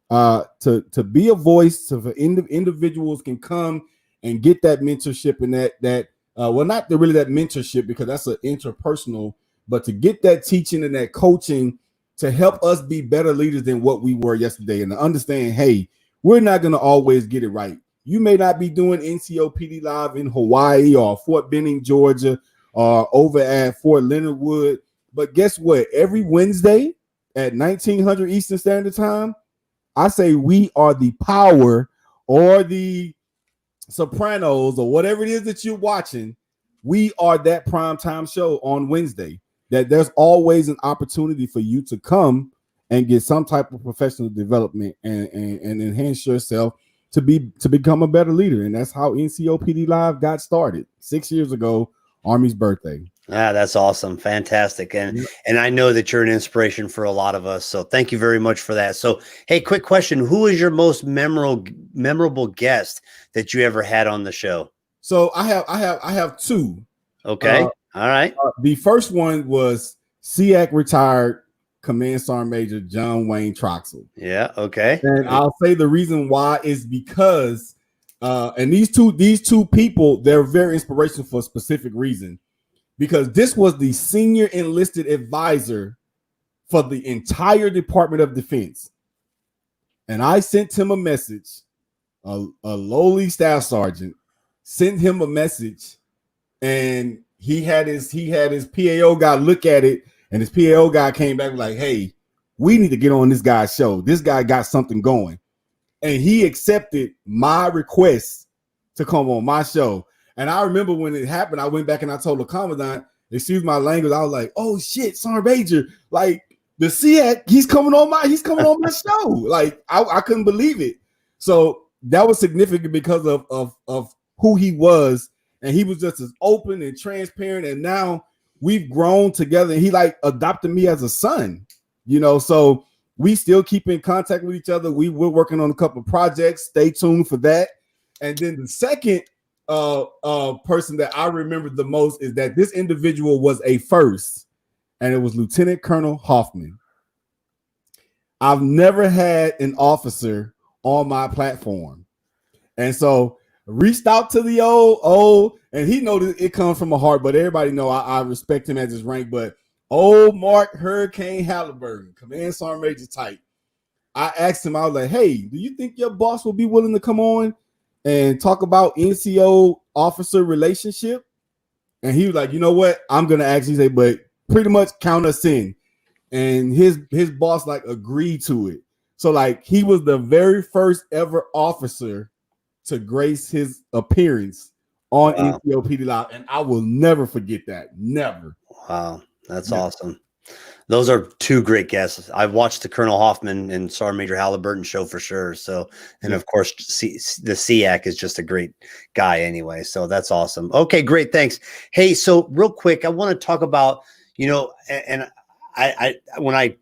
To be a voice so individuals can come and get that mentorship and that well, not really that mentorship, because that's an interpersonal, but to get that teaching and that coaching to help us be better leaders than what we were yesterday, and to understand, hey, we're not going to always get it right. You may not be doing NCOPD Live in Hawaii or Fort Benning, Georgia, or over at Fort Leonard Wood, but guess what? Every Wednesday at 1900 Eastern Standard Time, I say we are the Power or the Sopranos or whatever it is that you're watching. We are that primetime show on Wednesday. That there's always an opportunity for you to come and get some type of professional development and enhance yourself to become a better leader. And that's how NCOPD Live got started 6 years ago, Army's birthday. That's awesome. Fantastic. And I know that you're an inspiration for a lot of us. So thank you very much for that. So, hey, quick question. Who is your most memorable guest that you ever had on the show? So I have 2. Okay. All right. The first one was SEAC retired Command Sergeant Major John Wayne Troxell. Yeah. Okay. And I'll say the reason why is because, and these two people, they're very inspirational for a specific reason. Because this was the senior enlisted advisor for the entire Department of Defense. And I sent him a message, a lowly staff sergeant, sent him a message, and he had his PAO guy look at it, and his PAO guy came back like, hey, we need to get on this guy's show. This guy got something going. And he accepted my request to come on my show. And I remember when it happened, I went back and I told the commandant, excuse my language, I was like, oh shit, Sergeant Major, like the SEAC, he's coming on my show. Like I couldn't believe it. So that was significant because of who he was. And he was just as open and transparent. And now we've grown together. And he like adopted me as a son, so we still keep in contact with each other. We're working on a couple of projects. Stay tuned for that. And then the second person that I remember the most is that this individual was a first, and it was Lieutenant Colonel Hoffman. I've never had an officer on my platform. And so reached out to the old, and he know that it comes from a heart, but everybody know I respect him as his rank. But old Mark Hurricane Halliburton, Command Sergeant Major type. I asked him, I was like, hey, do you think your boss will be willing to come on and talk about NCO officer relationship? And he was like, you know what? I'm going to actually say, but pretty much count us in. And his boss like agreed to it. So like he was the very first ever officer to grace his appearance on NCO PD Live. And I will never forget that. Never. Wow. That's awesome. Those are two great guests. I've watched the Colonel Hoffman and Sergeant Major Halliburton show for sure. So, and of course, the SEAC is just a great guy anyway. So that's awesome. Okay, great. Thanks. Hey, so real quick, I want to talk about, and when I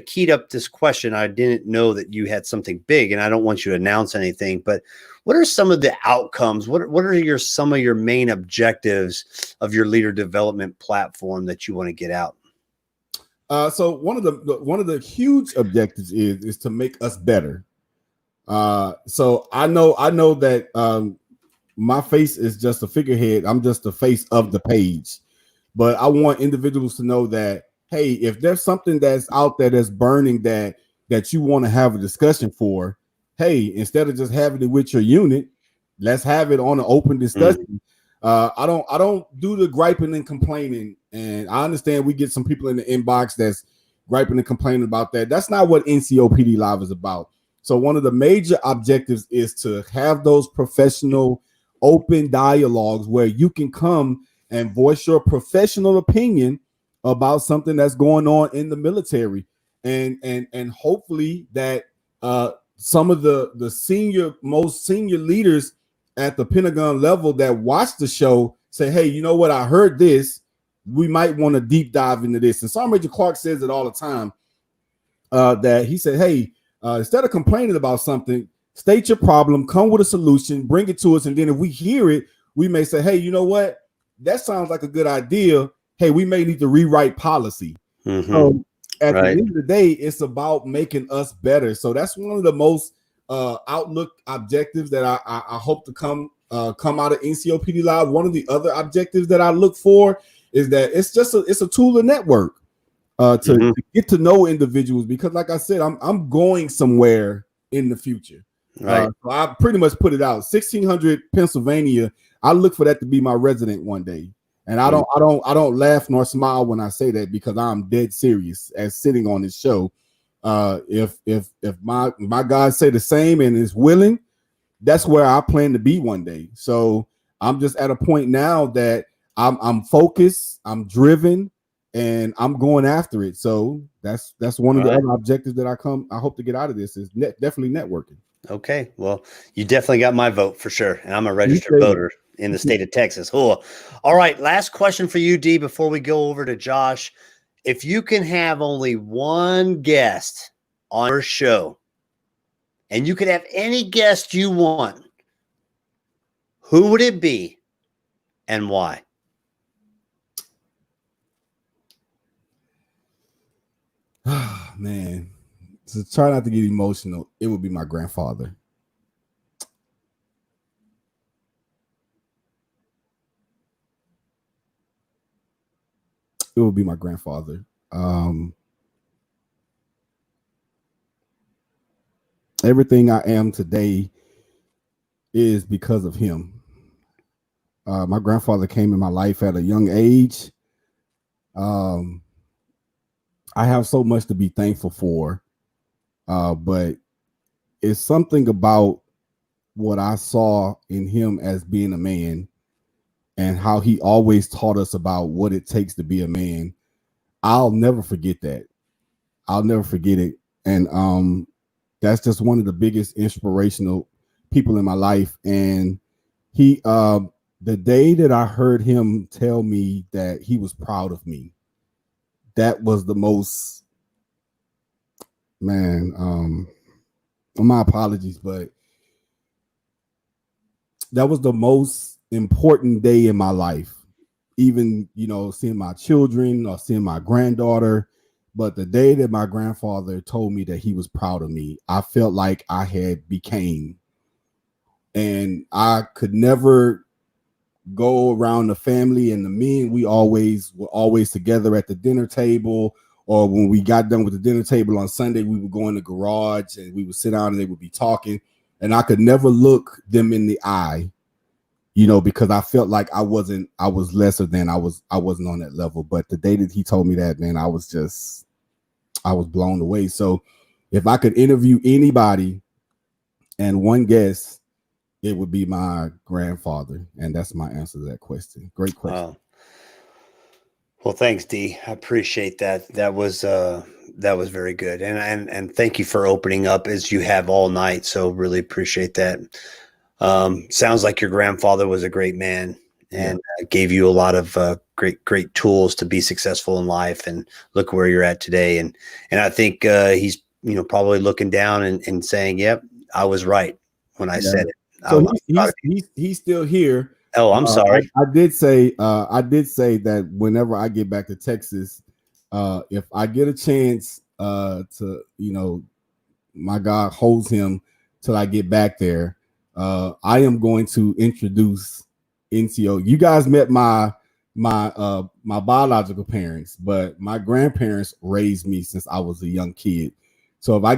keyed up this question, I didn't know that you had something big, and I don't want you to announce anything, but what are some of the outcomes? What are some of your main objectives of your leader development platform that you want to get out? So one of the huge objectives is to make us better. So I know that my face is just a figurehead. I'm just the face of the page, but I want individuals to know that, hey, if there's something that's out there that's burning that you want to have a discussion for, hey, instead of just having it with your unit, let's have it on an open discussion. I don't do the griping and complaining. And I understand we get some people in the inbox that's griping and complaining about that. That's not what NCOPD Live is about. So one of the major objectives is to have those professional open dialogues where you can come and voice your professional opinion about something that's going on in the military. And hopefully that some of the most senior leaders at the Pentagon level that watch the show say, hey, you know what? I heard this. We might want to deep dive into this. And Sergeant Major Clark says it all the time, that he said, hey, instead of complaining about something, state your problem, come with a solution, bring it to us. And then if we hear it, we may say, hey, you know what? That sounds like a good idea. Hey, we may need to rewrite policy. So at the end of the day, it's about making us better. So that's one of the most outlook objectives that I hope to come out of NCOPD Live. One of the other objectives that I look for is that it's a tool to network, to get to know individuals, because like I said, I'm going somewhere in the future. So I pretty much put it out 1600 Pennsylvania. I look for that to be my resident one day. And I don't laugh nor smile when I say that, because I'm dead serious as sitting on this show. If my God say the same and is willing, that's where I plan to be one day. So I'm just at a point now that I'm focused, I'm driven, and I'm going after it. So that's one of the other objectives that I hope to get out of this is definitely networking. Okay. Well, you definitely got my vote for sure. And I'm a registered voter in the state of Texas. Cool. All right. Last question for you, D, before we go over to Josh. If you can have only one guest on your show, and you could have any guest you want, who would it be and why? Man, to try not to get emotional, it would be my grandfather. It would be my grandfather. Everything I am today is because of him. My grandfather came in my life at a young age. I have so much to be thankful for, but it's something about what I saw in him as being a man and how he always taught us about what it takes to be a man. I'll never forget that. I'll never forget it. And that's just one of the biggest inspirational people in my life. And he the day that I heard him tell me that he was proud of me, that was the most, man, my apologies, but that was the most important day in my life. Even, seeing my children or seeing my granddaughter. But the day that my grandfather told me that he was proud of me, I felt like I had became. And I could never go around the family and the men. We were always together at the dinner table, or when we got done with the dinner table on Sunday, we would go in the garage and we would sit down and they would be talking. And I could never look them in the eye, because I felt like I was lesser than I wasn't on that level. But the day that he told me that, man, I was blown away. So if I could interview anybody and one guest, it would be my grandfather. And that's my answer to that question. Great question. Wow. Well, thanks, D. I appreciate that. That was very good. And thank you for opening up as you have all night. So really appreciate that. Sounds like your grandfather was a great man and gave you a lot of great tools to be successful in life, and look where you're at today. And I think he's probably looking down and saying, "Yep, I was right when I said it." So he's still here. Oh, I'm sorry. I did say that whenever I get back to Texas, if I get a chance to, my God holds him till I get back there, I am going to introduce NCO. You guys met my biological parents, but my grandparents raised me since I was a young kid. So if I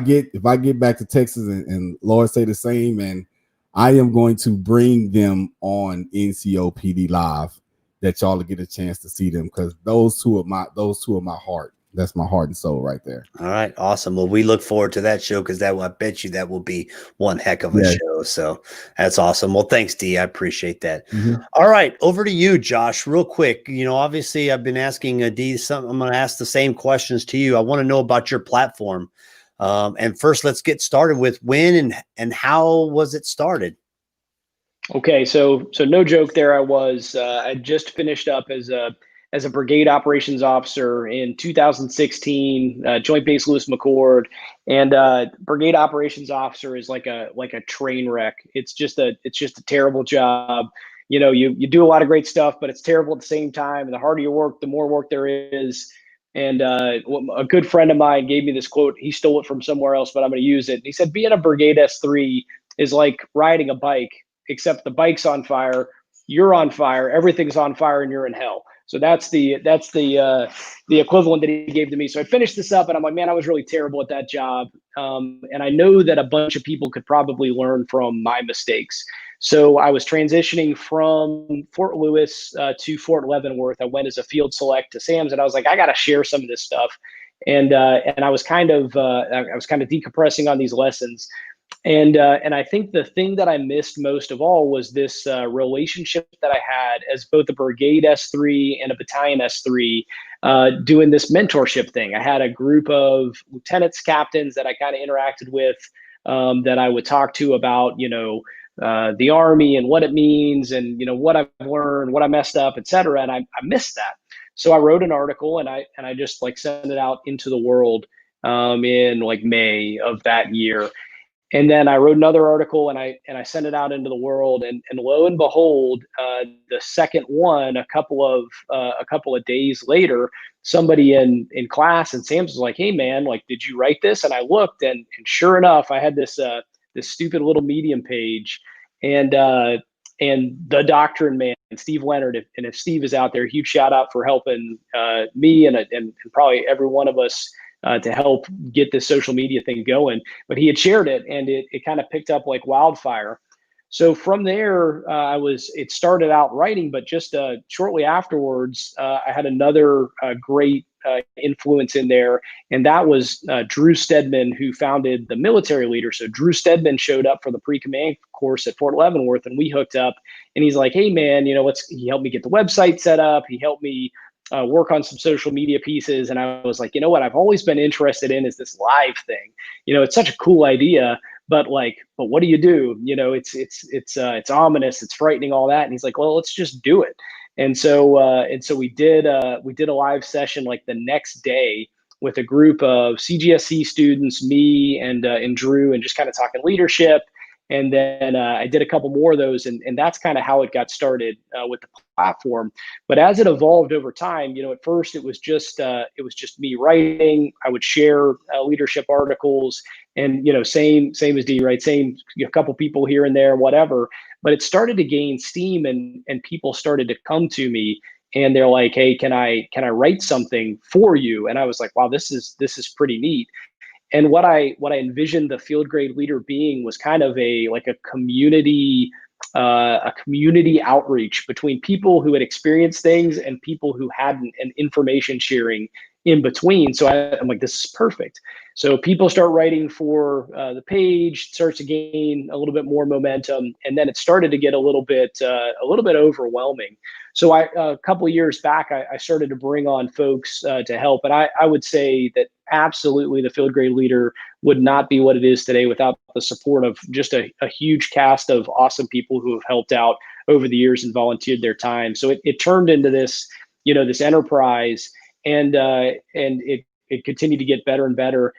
get back to Texas and Lord say the same, and I am going to bring them on NCO PD Live, that y'all will get a chance to see them, because those two are my heart. That's my heart and soul right there. All right. Awesome. Well, we look forward to that show, because I bet you that will be one heck of a show. So that's awesome. Well, thanks, D. I appreciate that. Mm-hmm. All right. Over to you, Josh, real quick. Obviously I've been asking D something. I'm going to ask the same questions to you. I want to know about your platform. And first, let's get started with when and how was it started? Okay. So no joke there. I just finished up as a brigade operations officer in 2016, Joint Base Lewis McChord, and brigade operations officer is like a train wreck. It's just a terrible job. You do a lot of great stuff, but it's terrible at the same time. And the harder you work, the more work there is. And a good friend of mine gave me this quote. He stole it from somewhere else, but I'm going to use it. He said, "Being a brigade S3 is like riding a bike, except the bike's on fire, you're on fire, everything's on fire, and you're in hell." So that's the equivalent that he gave to me. So I finished this up, and I'm like, man, I was really terrible at that job. And I know that a bunch of people could probably learn from my mistakes. So I was transitioning from Fort Lewis to Fort Leavenworth. I went as a field select to Sam's, and I was like, I got to share some of this stuff. And I was kind of decompressing on these lessons. And I think the thing that I missed most of all was this relationship that I had as both a brigade S3 and a battalion S3, doing this mentorship thing. I had a group of lieutenants, captains that I kind of interacted with, that I would talk to about, the Army and what it means, and what I've learned, what I messed up, et cetera. And I missed that. So I wrote an article, and I just sent it out into the world in May of that year. And then I wrote another article and I sent it out into the world, and lo and behold, the second one, a couple of days later, somebody in class and Sam's was like, "Hey man, like, did you write this?" And I looked, and sure enough, I had this stupid little Medium page, and the Doctrine Man, Steve Leonard, and if Steve is out there, huge shout out for helping me and probably every one of us to help get this social media thing going. But he had shared it, and it kind of picked up like wildfire. So from there, it started out writing, but just shortly afterwards, I had another great influence in there, and that was Drew Stedman, who founded the Military Leader. So Drew Stedman showed up for the pre-command course at Fort Leavenworth, and we hooked up. And he's like, "Hey man, he helped me get the website set up. He helped me work on some social media pieces." And I was like, you know what I've always been interested in is this live thing. It's such a cool idea, but what do you do? It's ominous, it's frightening, all that. And he's like, well, let's just do it. And so we did a live session like the next day with a group of CGSC students, me and Drew, and just kind of talking leadership. And then I did a couple more of those, and that's kind of how it got started with the platform. But as it evolved over time, at first it was just me writing. I would share leadership articles, and same as D, right? Same, a couple people here and there, whatever. But it started to gain steam, and people started to come to me, and they're like, "Hey, can I write something for you?" And I was like, "Wow, this is pretty neat." And what I envisioned the Field Grade Leader being was kind of a community outreach between people who had experienced things and people who hadn't, and information sharing in between. So I'm like, this is perfect. So people start writing for the page, starts to gain a little bit more momentum, and then it started to get a little bit overwhelming. So a couple of years back, I started to bring on folks to help, and I would say that absolutely the Field Grade Leader would not be what it is today without the support of just a huge cast of awesome people who have helped out over the years and volunteered their time. So it turned into this, this enterprise, and it continued to get better and better.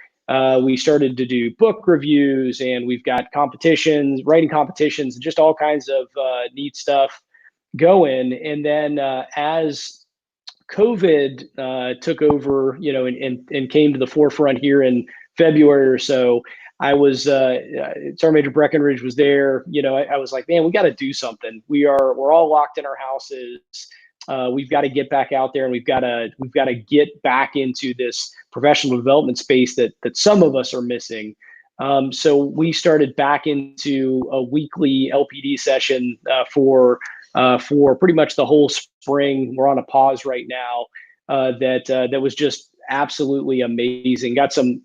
We started to do book reviews, and we've got competitions, writing competitions, and just all kinds of neat stuff going. And then as COVID took over, and came to the forefront here in February or so, I was Sergeant Major Breckenridge was there. I was like, man, we got to do something. We're all locked in our houses. We've got to get back out there, and we've got to get back into this professional development space that some of us are missing. So we started back into a weekly LPD session for pretty much the whole spring. We're on a pause right now. That was just absolutely amazing. Got some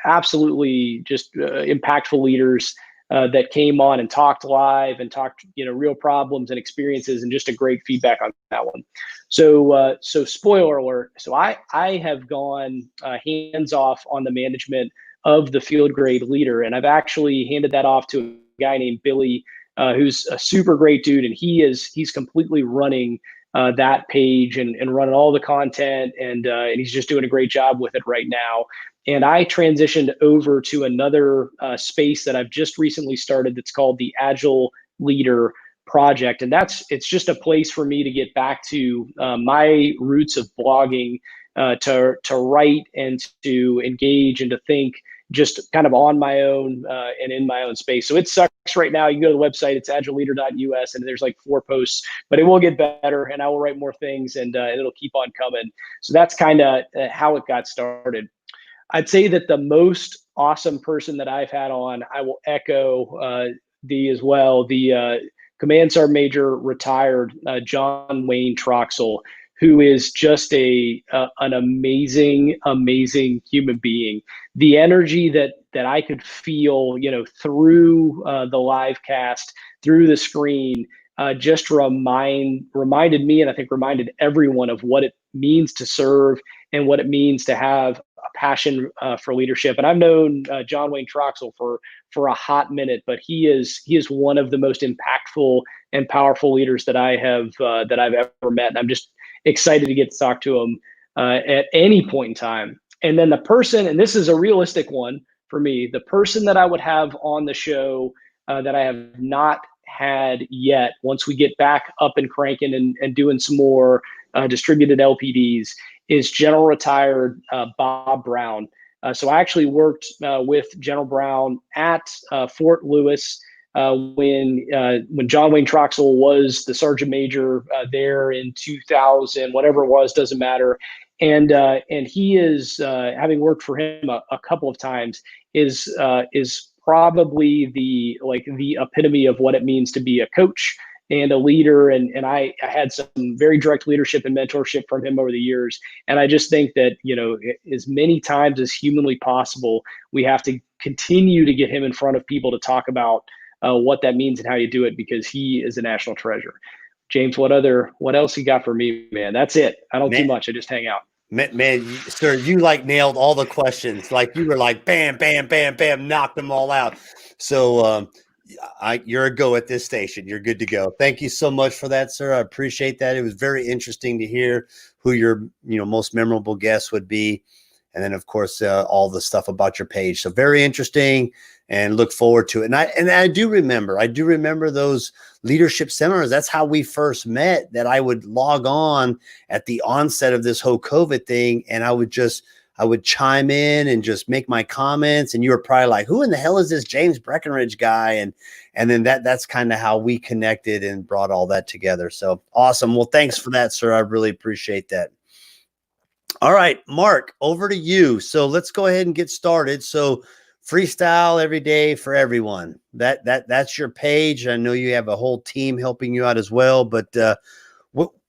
absolutely just impactful leaders that came on and talked live and talked real problems and experiences, and just a great feedback on that one. So spoiler alert. So I have gone hands off on the management of the Field Grade Leader, and I've actually handed that off to a guy named Billy, who's a super great dude, and he's completely running that page and running all the content, and he's just doing a great job with it right now. And I transitioned over to another space that I've just recently started that's called the Agile Leader Project, and it's just a place for me to get back to my roots of blogging, to write and to engage and to think just kind of on my own and in my own space. So it sucks right now. You can go to the website, it's agileleader.us, and there's like 4 posts, but it will get better, and I will write more things, and it'll keep on coming. So that's kind of how it got started. I'd say that the most awesome person that I've had on, I will echo the as well, the Command Sergeant Major retired John Wayne Troxel, who is just an amazing human being. The energy that I could feel, through the live cast, through the screen, just reminded me, and I think reminded everyone, of what it means to serve and what it means to have a passion for leadership. And I've known John Wayne Troxel for a hot minute, but he is one of the most impactful and powerful leaders that I've ever met. And I'm just excited to get to talk to him at any point in time. And then the person, and this is a realistic one for me. The person that I would have on the show that I have not had yet, once we get back up and cranking and doing some more distributed LPDs, is General Retired Bob Brown. So I actually worked with General Brown at Fort Lewis when John Wayne Troxell was the Sergeant Major there in 2000, whatever it was, doesn't matter. And he is, having worked for him a couple of times, is probably the epitome of what it means to be a coach and a leader. And I had some very direct leadership and mentorship from him over the years. And I just think that, as many times as humanly possible, we have to continue to get him in front of people to talk about what that means and how you do it, because he is a national treasure. James, what else you got for me, man? That's it. I don't do much. I just hang out. Man, sir, you like nailed all the questions. Like you were like, bam, bam, bam, bam, knocked them all out. So you're a go at this station. You're good to go. Thank you so much for that, sir. I appreciate that. It was very interesting to hear who your most memorable guest would be. And then, of course, all the stuff about your page. So very interesting, and look forward to it. And I do remember those leadership seminars. That's how we first met, that I would log on at the onset of this whole COVID thing. And I would chime in and just make my comments. And you were probably like, who in the hell is this James Breckenridge guy? And then that's kind of how we connected and brought all that together. So awesome. Well, thanks for that, sir. I really appreciate that. All right, Mark, over to you. So let's go ahead and get started. So freestyle every day for everyone. That's your page. I know you have a whole team helping you out as well, but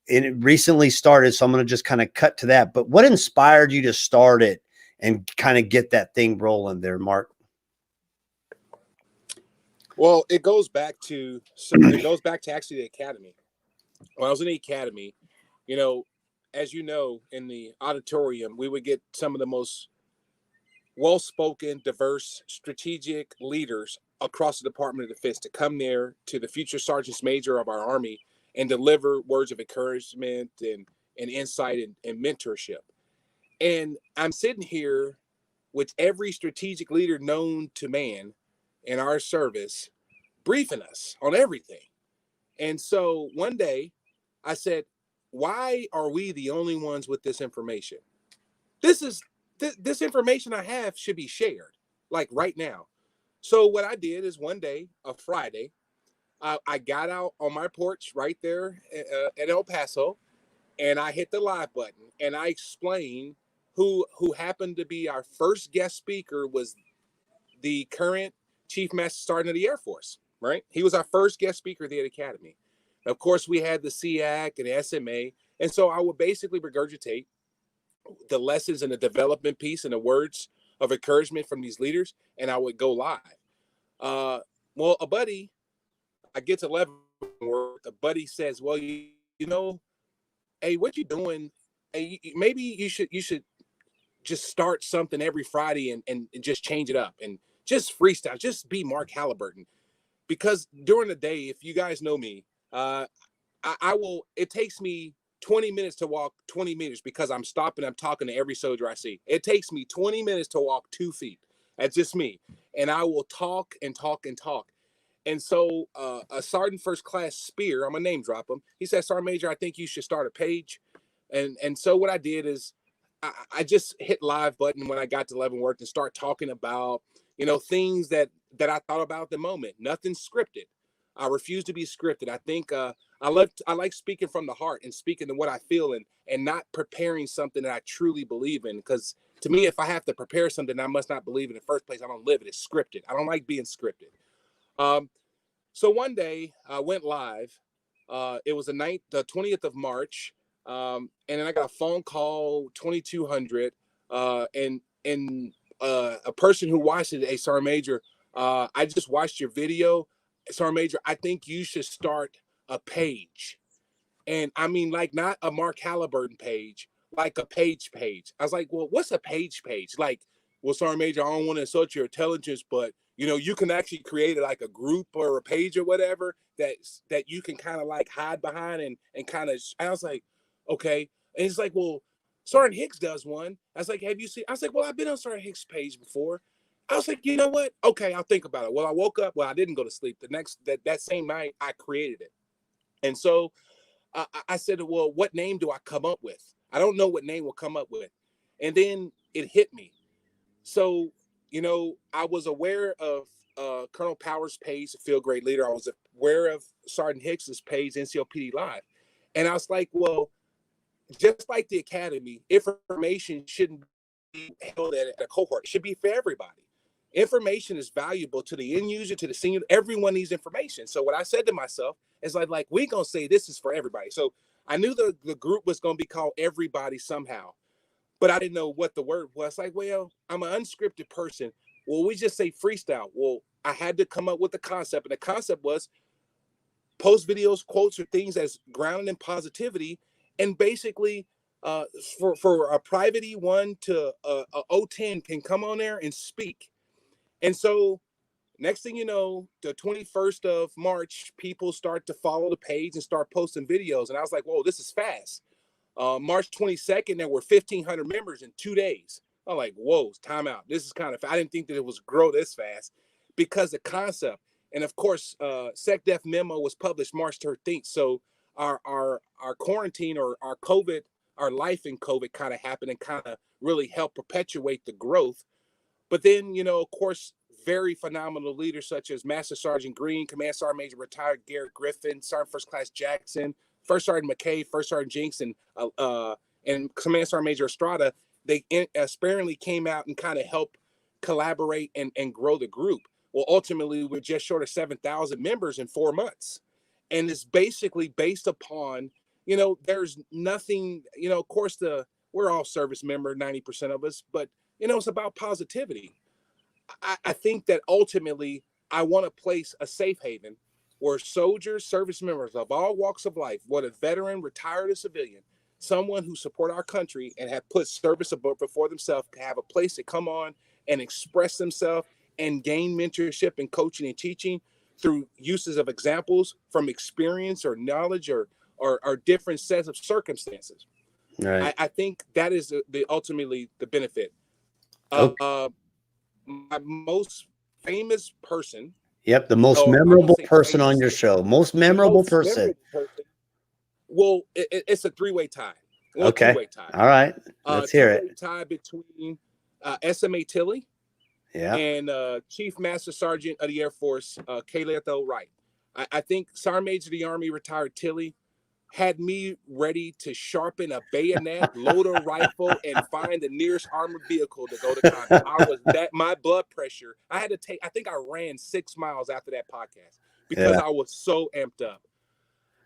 it recently started, so I'm going to just kind of cut to that. But what inspired you to start it and kind of get that thing rolling there, Mark? Well, it goes back to actually the academy. When I was in the academy, as you know, in the auditorium, we would get some of the most well-spoken, diverse, strategic leaders across the Department of Defense to come there to the future sergeants major of our Army and deliver words of encouragement and insight and mentorship. And I'm sitting here with every strategic leader known to man in our service briefing us on everything. And so one day I said, why are we the only ones with this information? This information I have should be shared, like right now. So what I did is one day, a Friday, I got out on my porch right there in El Paso, and I hit the live button, and I explained who happened to be our first guest speaker was the current Chief Master Sergeant of the Air Force, right? He was our first guest speaker at the Academy. Of course, we had the SEAC and the SMA. And so I would basically regurgitate the lessons and the development piece and the words of encouragement from these leaders, and I would go live. Well, a buddy, I get to 11 work, a buddy says, well, hey, what you doing? Hey, maybe you should just start something every Friday and just change it up and just freestyle, just be Mark Halliburton. Because during the day, if you guys know me, it takes me 20 minutes to walk 20 meters because I'm stopping, I'm talking to every soldier I see. It takes me 20 minutes to walk 2 feet. That's just me. And I will talk and talk and talk. And so a Sergeant First Class Spear, I'm going to name drop him. He said, Sergeant Major, I think you should start a page. And so what I did is I just hit live button when I got to Leavenworth and start talking about, things that I thought about at the moment. Nothing scripted. I refuse to be scripted. I think I like speaking from the heart and speaking to what I feel and not preparing something that I truly believe in. Because to me, if I have to prepare something I must not believe in the first place, I don't live it. It's scripted. I don't like being scripted. So one day I went live. It was the 20th of March. And then I got a phone call, 2200, and a person who watched it, hey, Sergeant Major, I just watched your video. Sergeant Major, I think you should start a page. And I mean, like not a Mark Halliburton page, like a page. I was like, well, what's a page? Like, well, Sergeant Major, I don't want to insult your intelligence, but you can actually create like a group or a page or whatever that you can kind of like hide behind and kind of, I was like, okay. And it's like, well, Sergeant Hicks does one. I was like, have you seen? I was like, well, I've been on Sergeant Hicks' page before. I was like, you know what? Okay, I'll think about it. Well, I woke up. Well, I didn't go to sleep. That same night, I created it. And so I said, well, what name do I come up with? I don't know what name we'll come up with. And then it hit me. So, I was aware of Colonel Powers' page, Feel Great Leader. I was aware of Sergeant Hicks's page, NCOPD Live. And I was like, well, just like the academy, information shouldn't be held at a cohort. It should be for everybody. Information is valuable to the end user, to the senior. Everyone needs information. So what I said to myself is like we're going to say this is for everybody. So I knew the group was going to be called Everybody Somehow, but I didn't know what the word was. Like, well, I'm an unscripted person. Well, we just say freestyle. Well, I had to come up with the concept. And the concept was post videos, quotes, or things that's grounded in positivity. And basically, for a private E1 to a O10 can come on there and speak. And so next thing you know, the 21st of March, people start to follow the page and start posting videos. And I was like, whoa, this is fast. March 22nd, there were 1,500 members in 2 days. I'm like, whoa, time out. This is kind of, I didn't think that it was grow this fast because the concept. And of course, SecDef memo was published March 13th. So our quarantine or our COVID, our life in COVID kind of happened and kind of really helped perpetuate the growth. But then, of course, very phenomenal leaders such as Master Sergeant Green, Command Sergeant Major retired Garrett Griffin, Sergeant First Class Jackson, First Sergeant McKay, First Sergeant Jinks, and Command Sergeant Major Estrada. They sparingly came out and kind of helped collaborate and grow the group. Well, ultimately, we're just short of 7,000 members in 4 months. And it's basically based upon, there's nothing, of course, we're all service member, 90% of us, but, it's about positivity. I think that ultimately I want to place a safe haven where soldiers, service members of all walks of life, whether veteran, retired, or civilian, someone who support our country and have put service before themselves, can have a place to come on and express themselves and gain mentorship and coaching and teaching through uses of examples from experience or knowledge or different sets of circumstances. Right. I think that is ultimately the benefit. Okay. My most famous person. Yep, the most memorable person on your show. Most memorable person. Well, it's a three-way tie. Okay. Two-way tie. All right. Let's hear it. Tie between SMA Tilley and Chief Master Sergeant of the Air Force, Kayletho Wright. I think Sergeant Major of the Army retired Tilley had me ready to sharpen a bayonet, load a rifle, and find the nearest armored vehicle to go to combat. My blood pressure, I think I ran 6 miles after that podcast because I was so amped up.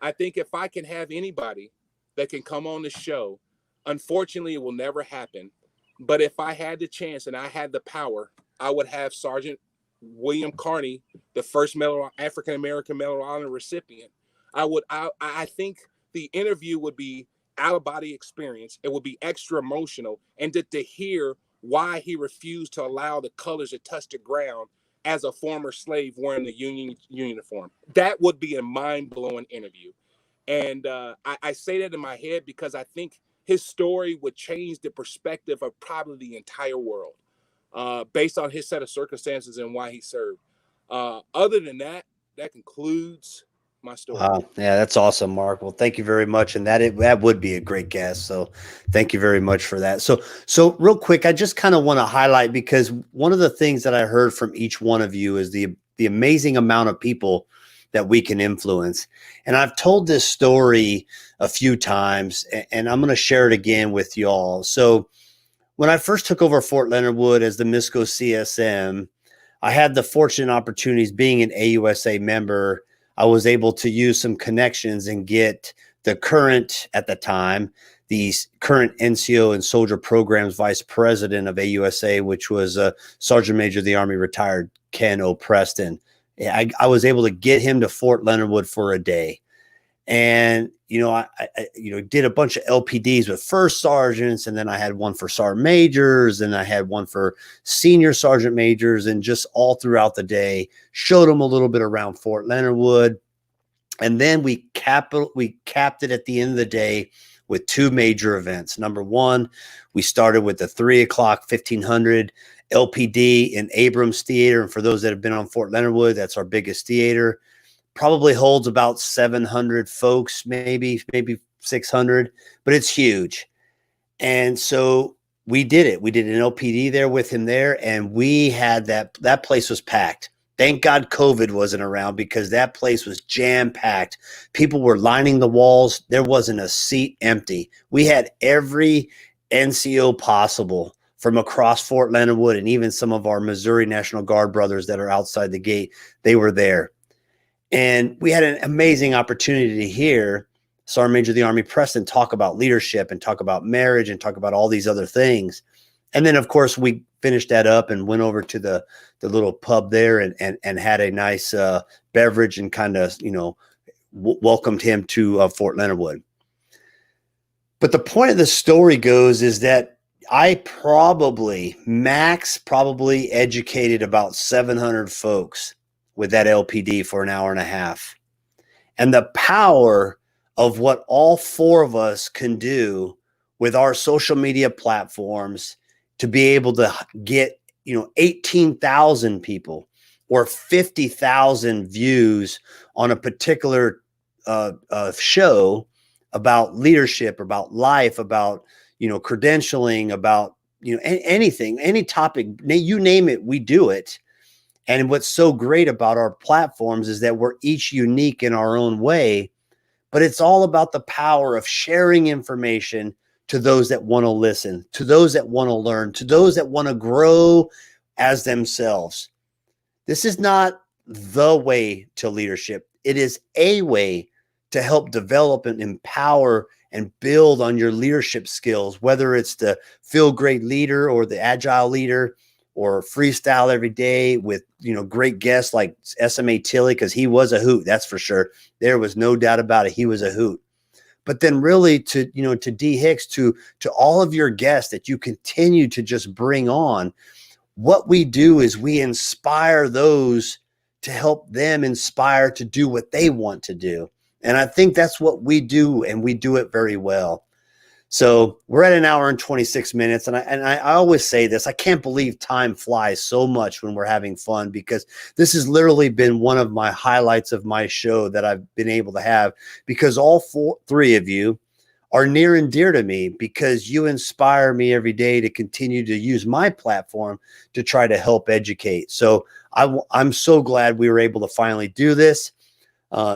I think if I can have anybody that can come on the show, unfortunately, it will never happen. But if I had the chance and I had the power, I would have Sergeant William Carney, the first African-American Medal of Honor recipient. I think the interview would be out-of-body experience. It would be extra emotional. And to hear why he refused to allow the colors to touch the ground as a former slave wearing the Union uniform. That would be a mind-blowing interview. And I say that in my head because I think his story would change the perspective of probably the entire world based on his set of circumstances and why he served. Other than that, that concludes my story. Wow. Yeah, that's awesome, Mark. Well, thank you very much. And that would be a great guest. So thank you very much for that. So real quick, I just kind of want to highlight, because one of the things that I heard from each one of you is the amazing amount of people that we can influence. And I've told this story a few times, and I'm going to share it again with y'all. So when I first took over Fort Leonard Wood as the MISCO CSM, I had the fortunate opportunities being an AUSA member. I was able to use some connections and get the current, at the time, the current NCO and Soldier Programs Vice President of AUSA, which was Sergeant Major of the Army retired Ken O. Preston. I was able to get him to Fort Leonard Wood for a day. And, I did a bunch of LPDs with first sergeants, and then I had one for sergeant majors, and I had one for senior sergeant majors, and just all throughout the day, showed them a little bit around Fort Leonard Wood. And then we capped it at the end of the day with two major events. Number one, we started with the 3 o'clock 1500 LPD in Abrams Theater. And for those that have been on Fort Leonard Wood, that's our biggest theater. Probably holds about 700 folks, maybe 600, but it's huge. And so we did it. We did an LPD there with him there, and we had that place was packed. Thank God COVID wasn't around, because that place was jam-packed. People were lining the walls. There wasn't a seat empty. We had every NCO possible from across Fort Leonard Wood, and even some of our Missouri National Guard brothers that are outside the gate, they were there. And we had an amazing opportunity to hear Sergeant Major of the Army Preston talk about leadership and talk about marriage and talk about all these other things. And then, of course, we finished that up and went over to the little pub there and had a nice beverage and kind of, welcomed him to Fort Leonard Wood. But the point of the story goes is that I probably educated about 700 folks with that LPD for an hour and a half. And the power of what all four of us can do with our social media platforms to be able to get, 18,000 people or 50,000 views on a particular show about leadership, about life, about, credentialing, about, anything, any topic, you name it, we do it. And what's so great about our platforms is that we're each unique in our own way, but it's all about the power of sharing information to those that want to listen, to those that want to learn, to those that want to grow as themselves. This is not the way to leadership. It is a way to help develop and empower and build on your leadership skills, whether it's the feel great leader or the agile leader, or freestyle every day with, great guests like SMA Tilly, because he was a hoot, that's for sure. There was no doubt about it. He was a hoot. But then really to D Hicks, to all of your guests that you continue to just bring on, what we do is we inspire those to help them inspire to do what they want to do. And I think that's what we do, and we do it very well. So we're at an hour and 26 minutes. And I always say this, I can't believe time flies so much when we're having fun, because this has literally been one of my highlights of my show that I've been able to have, because all three of you are near and dear to me, because you inspire me every day to continue to use my platform to try to help educate. So I'm so glad we were able to finally do this,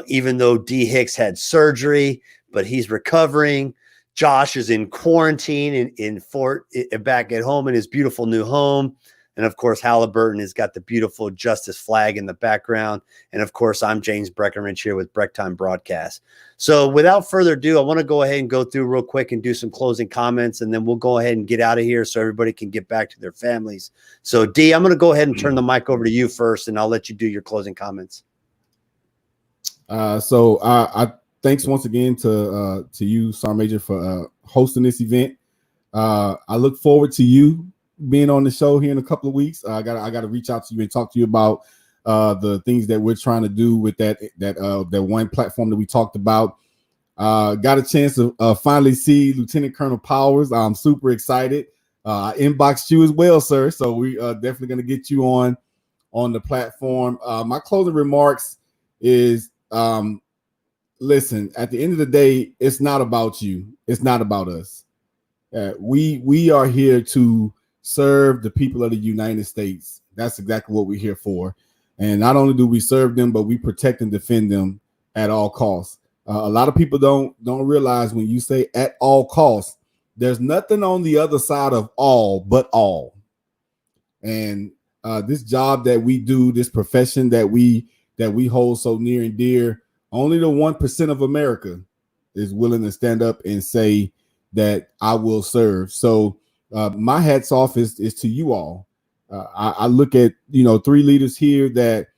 even though D Hicks had surgery, but he's recovering. Josh is in quarantine in Fort, back at home in his beautiful new home. And of course, Halliburton has got the beautiful Justice flag in the background. And of course, I'm James Breckenridge here with Breck Time Broadcast. So without further ado, I want to go ahead and go through real quick and do some closing comments, and then we'll go ahead and get out of here so everybody can get back to their families. So D, I'm going to go ahead and turn the mic over to you first, and I'll let you do your closing comments. I thanks once again to you, Sergeant Major, for hosting this event. I look forward to you being on the show here in a couple of weeks. I got to reach out to you and talk to you about the things that we're trying to do with that one platform that we talked about. Got a chance to finally see Lieutenant Colonel Powers. I'm super excited. I inboxed you as well, sir. So we are definitely going to get you on the platform. My closing remarks is, listen, at the end of the day, it's not about you. It's not about us. We are here to serve the people of the United States. That's exactly what we're here for. And not only do we serve them, but we protect and defend them at all costs. A lot of people don't realize when you say at all costs, there's nothing on the other side of all but all. And this job that we do, this profession that we hold so near and dear, only the 1% of America is willing to stand up and say that I will serve. So my hats off is to you all. I look at, three leaders here that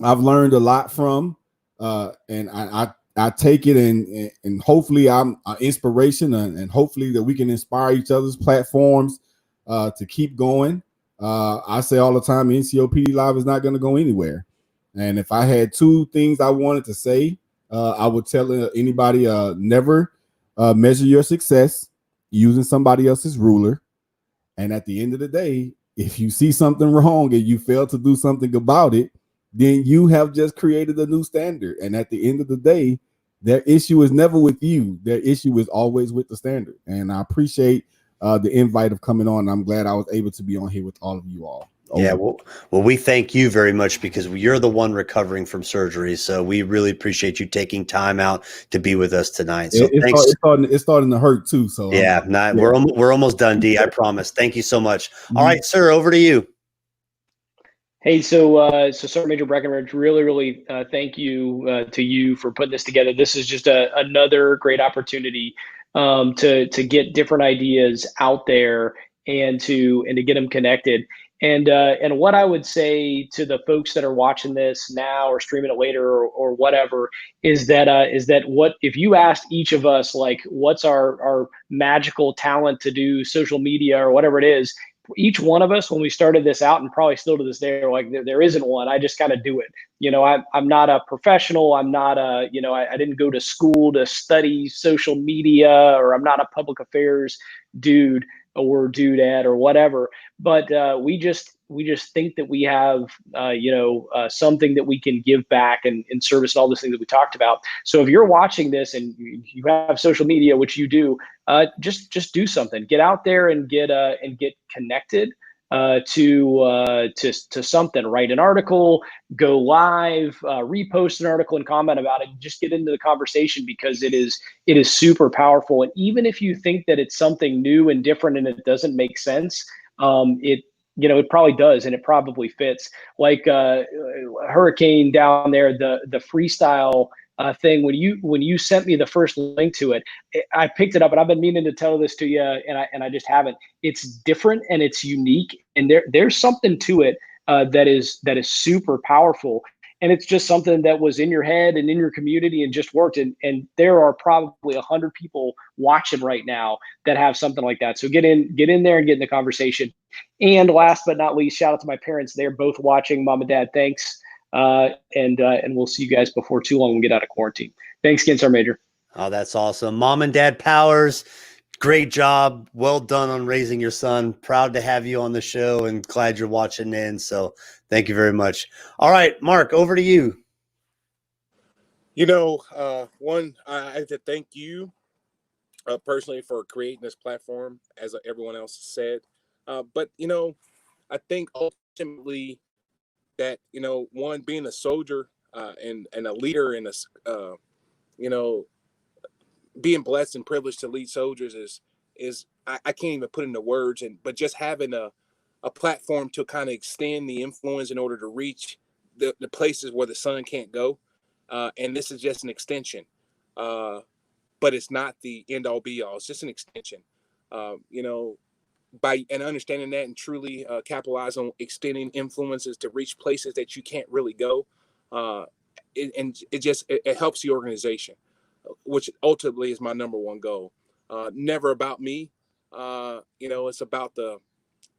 I've learned a lot from, and I take it and hopefully I'm an inspiration, and hopefully that we can inspire each other's platforms to keep going. I say all the time, NCOPD Live is not going to go anywhere. And if I had two things I wanted to say, I would tell anybody, never measure your success using somebody else's ruler. And at the end of the day, If you see something wrong and you fail to do something about it, then you have just created a new standard. And at the end of the day, their issue is never with you. Their issue is always with the standard. And I appreciate the invite of coming on. I'm glad I was able to be on here with all of you all. Yeah, well, we thank you very much because you're the one recovering from surgery. So we really appreciate you taking time out to be with us tonight. So thanks. It's starting to hurt too. So yeah, we're almost done, D. I promise. Thank you so much. All right, sir, over to you. Hey, so Sergeant Major Breckenridge, really, thank you to you for putting this together. This is just another great opportunity to get different ideas out there and to get them connected. And what I would say to the folks that are watching this now or streaming it later or whatever is that what if you asked each of us like what's our magical talent to do social media or whatever it is, each one of us when we started this out and probably still to this day are like there isn't one. I just got to do it. I'm not a professional. I'm not I didn't go to school to study social media, or I'm not a public affairs dude or dudette or whatever, but we just think that we have something that we can give back and service and all those things that we talked about. So if you're watching this and you have social media, which you do, just do something. Get out there and get connected to something. Write an article, go live, repost an article and comment about it. Just get into the conversation because it is super powerful. And even if you think that it's something new and different and it doesn't make sense, it probably does, and it probably fits. Like Hurricane down there, the freestyle thing. When you sent me the first link to it, I picked it up, and I've been meaning to tell this to you, and I just haven't. It's different and it's unique, and there's something to it that is super powerful. And it's just something that was in your head and in your community and just worked. And there are probably 100 people watching right now that have something like that. So get in there and get in the conversation. And last but not least, shout out to my parents. They're both watching. Mom and Dad, thanks. And we'll see you guys before too long when we get out of quarantine. Thanks again, Sergeant Major. Oh, that's awesome. Mom and Dad Powers, great job. Well done on raising your son. Proud to have you on the show and glad you're watching in. So thank you very much. All right, Mark, over to you. One, I have to thank you personally for creating this platform, as everyone else said. But I think ultimately that, one, being a soldier and a leader and being blessed and privileged to lead soldiers is I can't even put into words, but just having a platform to kind of extend the influence in order to reach the places where the sun can't go. And this is just an extension, but it's not the end all be all. It's just an extension, by and understanding that and truly capitalize on extending influences to reach places that you can't really go. It helps the organization, which ultimately is my number one goal. Never about me. It's about the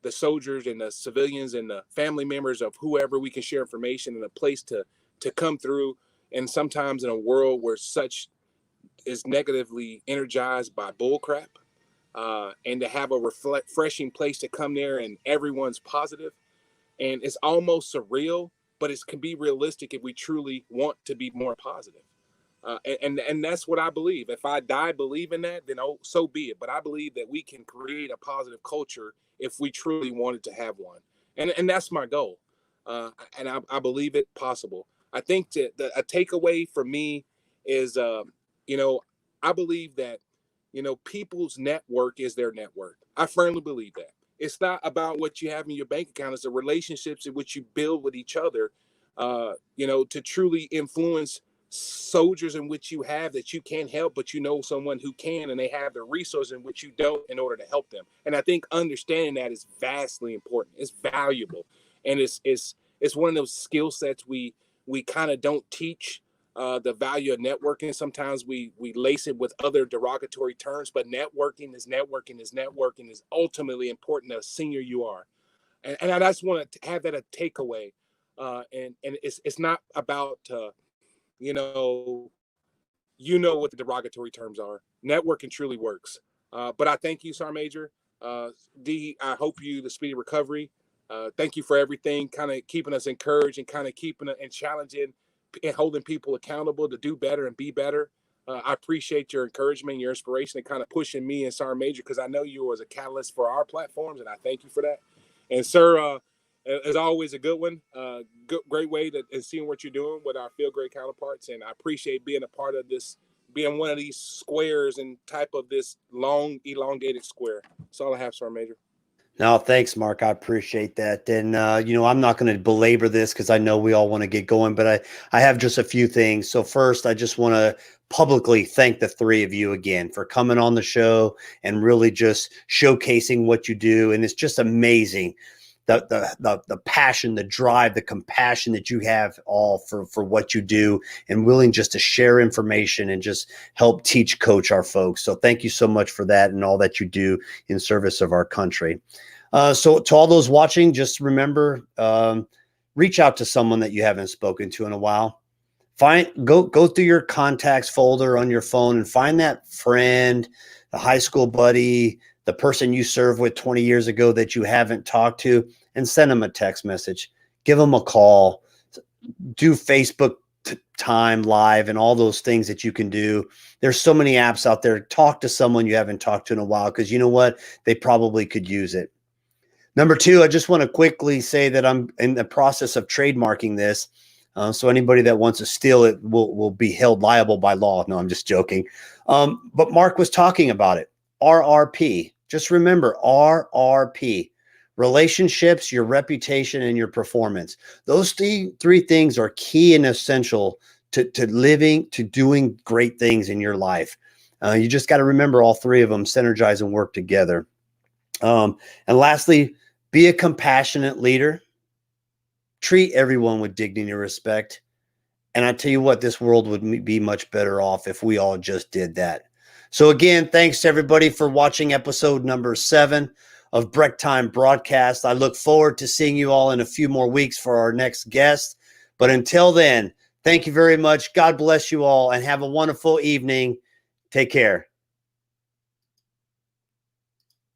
soldiers and the civilians and the family members of whoever we can share information and a place to come through. And sometimes in a world where such is negatively energized by bullcrap, and to have a refreshing place to come there and everyone's positive, and it's almost surreal, but it can be realistic if we truly want to be more positive. And that's what I believe. If I die believing that, then so be it. But I believe that we can create a positive culture if we truly wanted to have one. And that's my goal. And I believe it possible. I think that a takeaway for me is, I believe that, people's network is their network. I firmly believe that. It's not about what you have in your bank account. It's the relationships in which you build with each other, to truly influence soldiers in which you have that you can't help, but someone who can, and they have the resources in which you don't in order to help them. And I think understanding that is vastly important. It's valuable. And it's one of those skill sets we kind of don't teach. The value of networking. Sometimes we lace it with other derogatory terms, but networking is ultimately important the senior you are. And I just want to have that a takeaway. And it's not about, what the derogatory terms are. Networking truly works. But I thank you, Sergeant Major. D, I hope you the speedy recovery. Thank you for everything, kind of keeping us encouraged and kind of keeping and challenging and holding people accountable to do better and be better. I appreciate your encouragement, your inspiration, and kind of pushing me and Sergeant Major, because I know you was a catalyst for our platforms, and I thank you for that. And sir, as always, a good one. Great way to and seeing what you're doing with our field grade counterparts, and I appreciate being a part of this, being one of these squares and type of this long elongated square. That's all I have, Sergeant Major. No, thanks, Mark. I appreciate that. And, I'm not going to belabor this because I know we all want to get going, but I have just a few things. So first, I just want to publicly thank the three of you again for coming on the show and really just showcasing what you do. And it's just amazing. The passion, the drive, the compassion that you have all for what you do, and willing just to share information and just help teach, coach our folks. So thank you so much for that and all that you do in service of our country. So to all those watching, just remember, reach out to someone that you haven't spoken to in a while. Go through your contacts folder on your phone and find that friend, the high school buddy, the person you served with 20 years ago that you haven't talked to, and send them a text message. Give them a call. Do Facebook time live and all those things that you can do. There's so many apps out there. Talk to someone you haven't talked to in a while, because you know what? They probably could use it. Number two, I just want to quickly say that I'm in the process of trademarking this. So anybody that wants to steal it will be held liable by law. No, I'm just joking. But Mark was talking about it. RRP. Just remember RRP. Relationships, your reputation, and your performance. Those three things are key and essential to living, to doing great things in your life. You just got to remember all three of them, synergize and work together. And lastly, be a compassionate leader. Treat everyone with dignity and respect. And I tell you what, this world would be much better off if we all just did that. So again, thanks to everybody for watching episode number 7 of Breck Time Broadcast. I look forward to seeing you all in a few more weeks for our next guest. But until then, thank you very much. God bless you all and have a wonderful evening. Take care.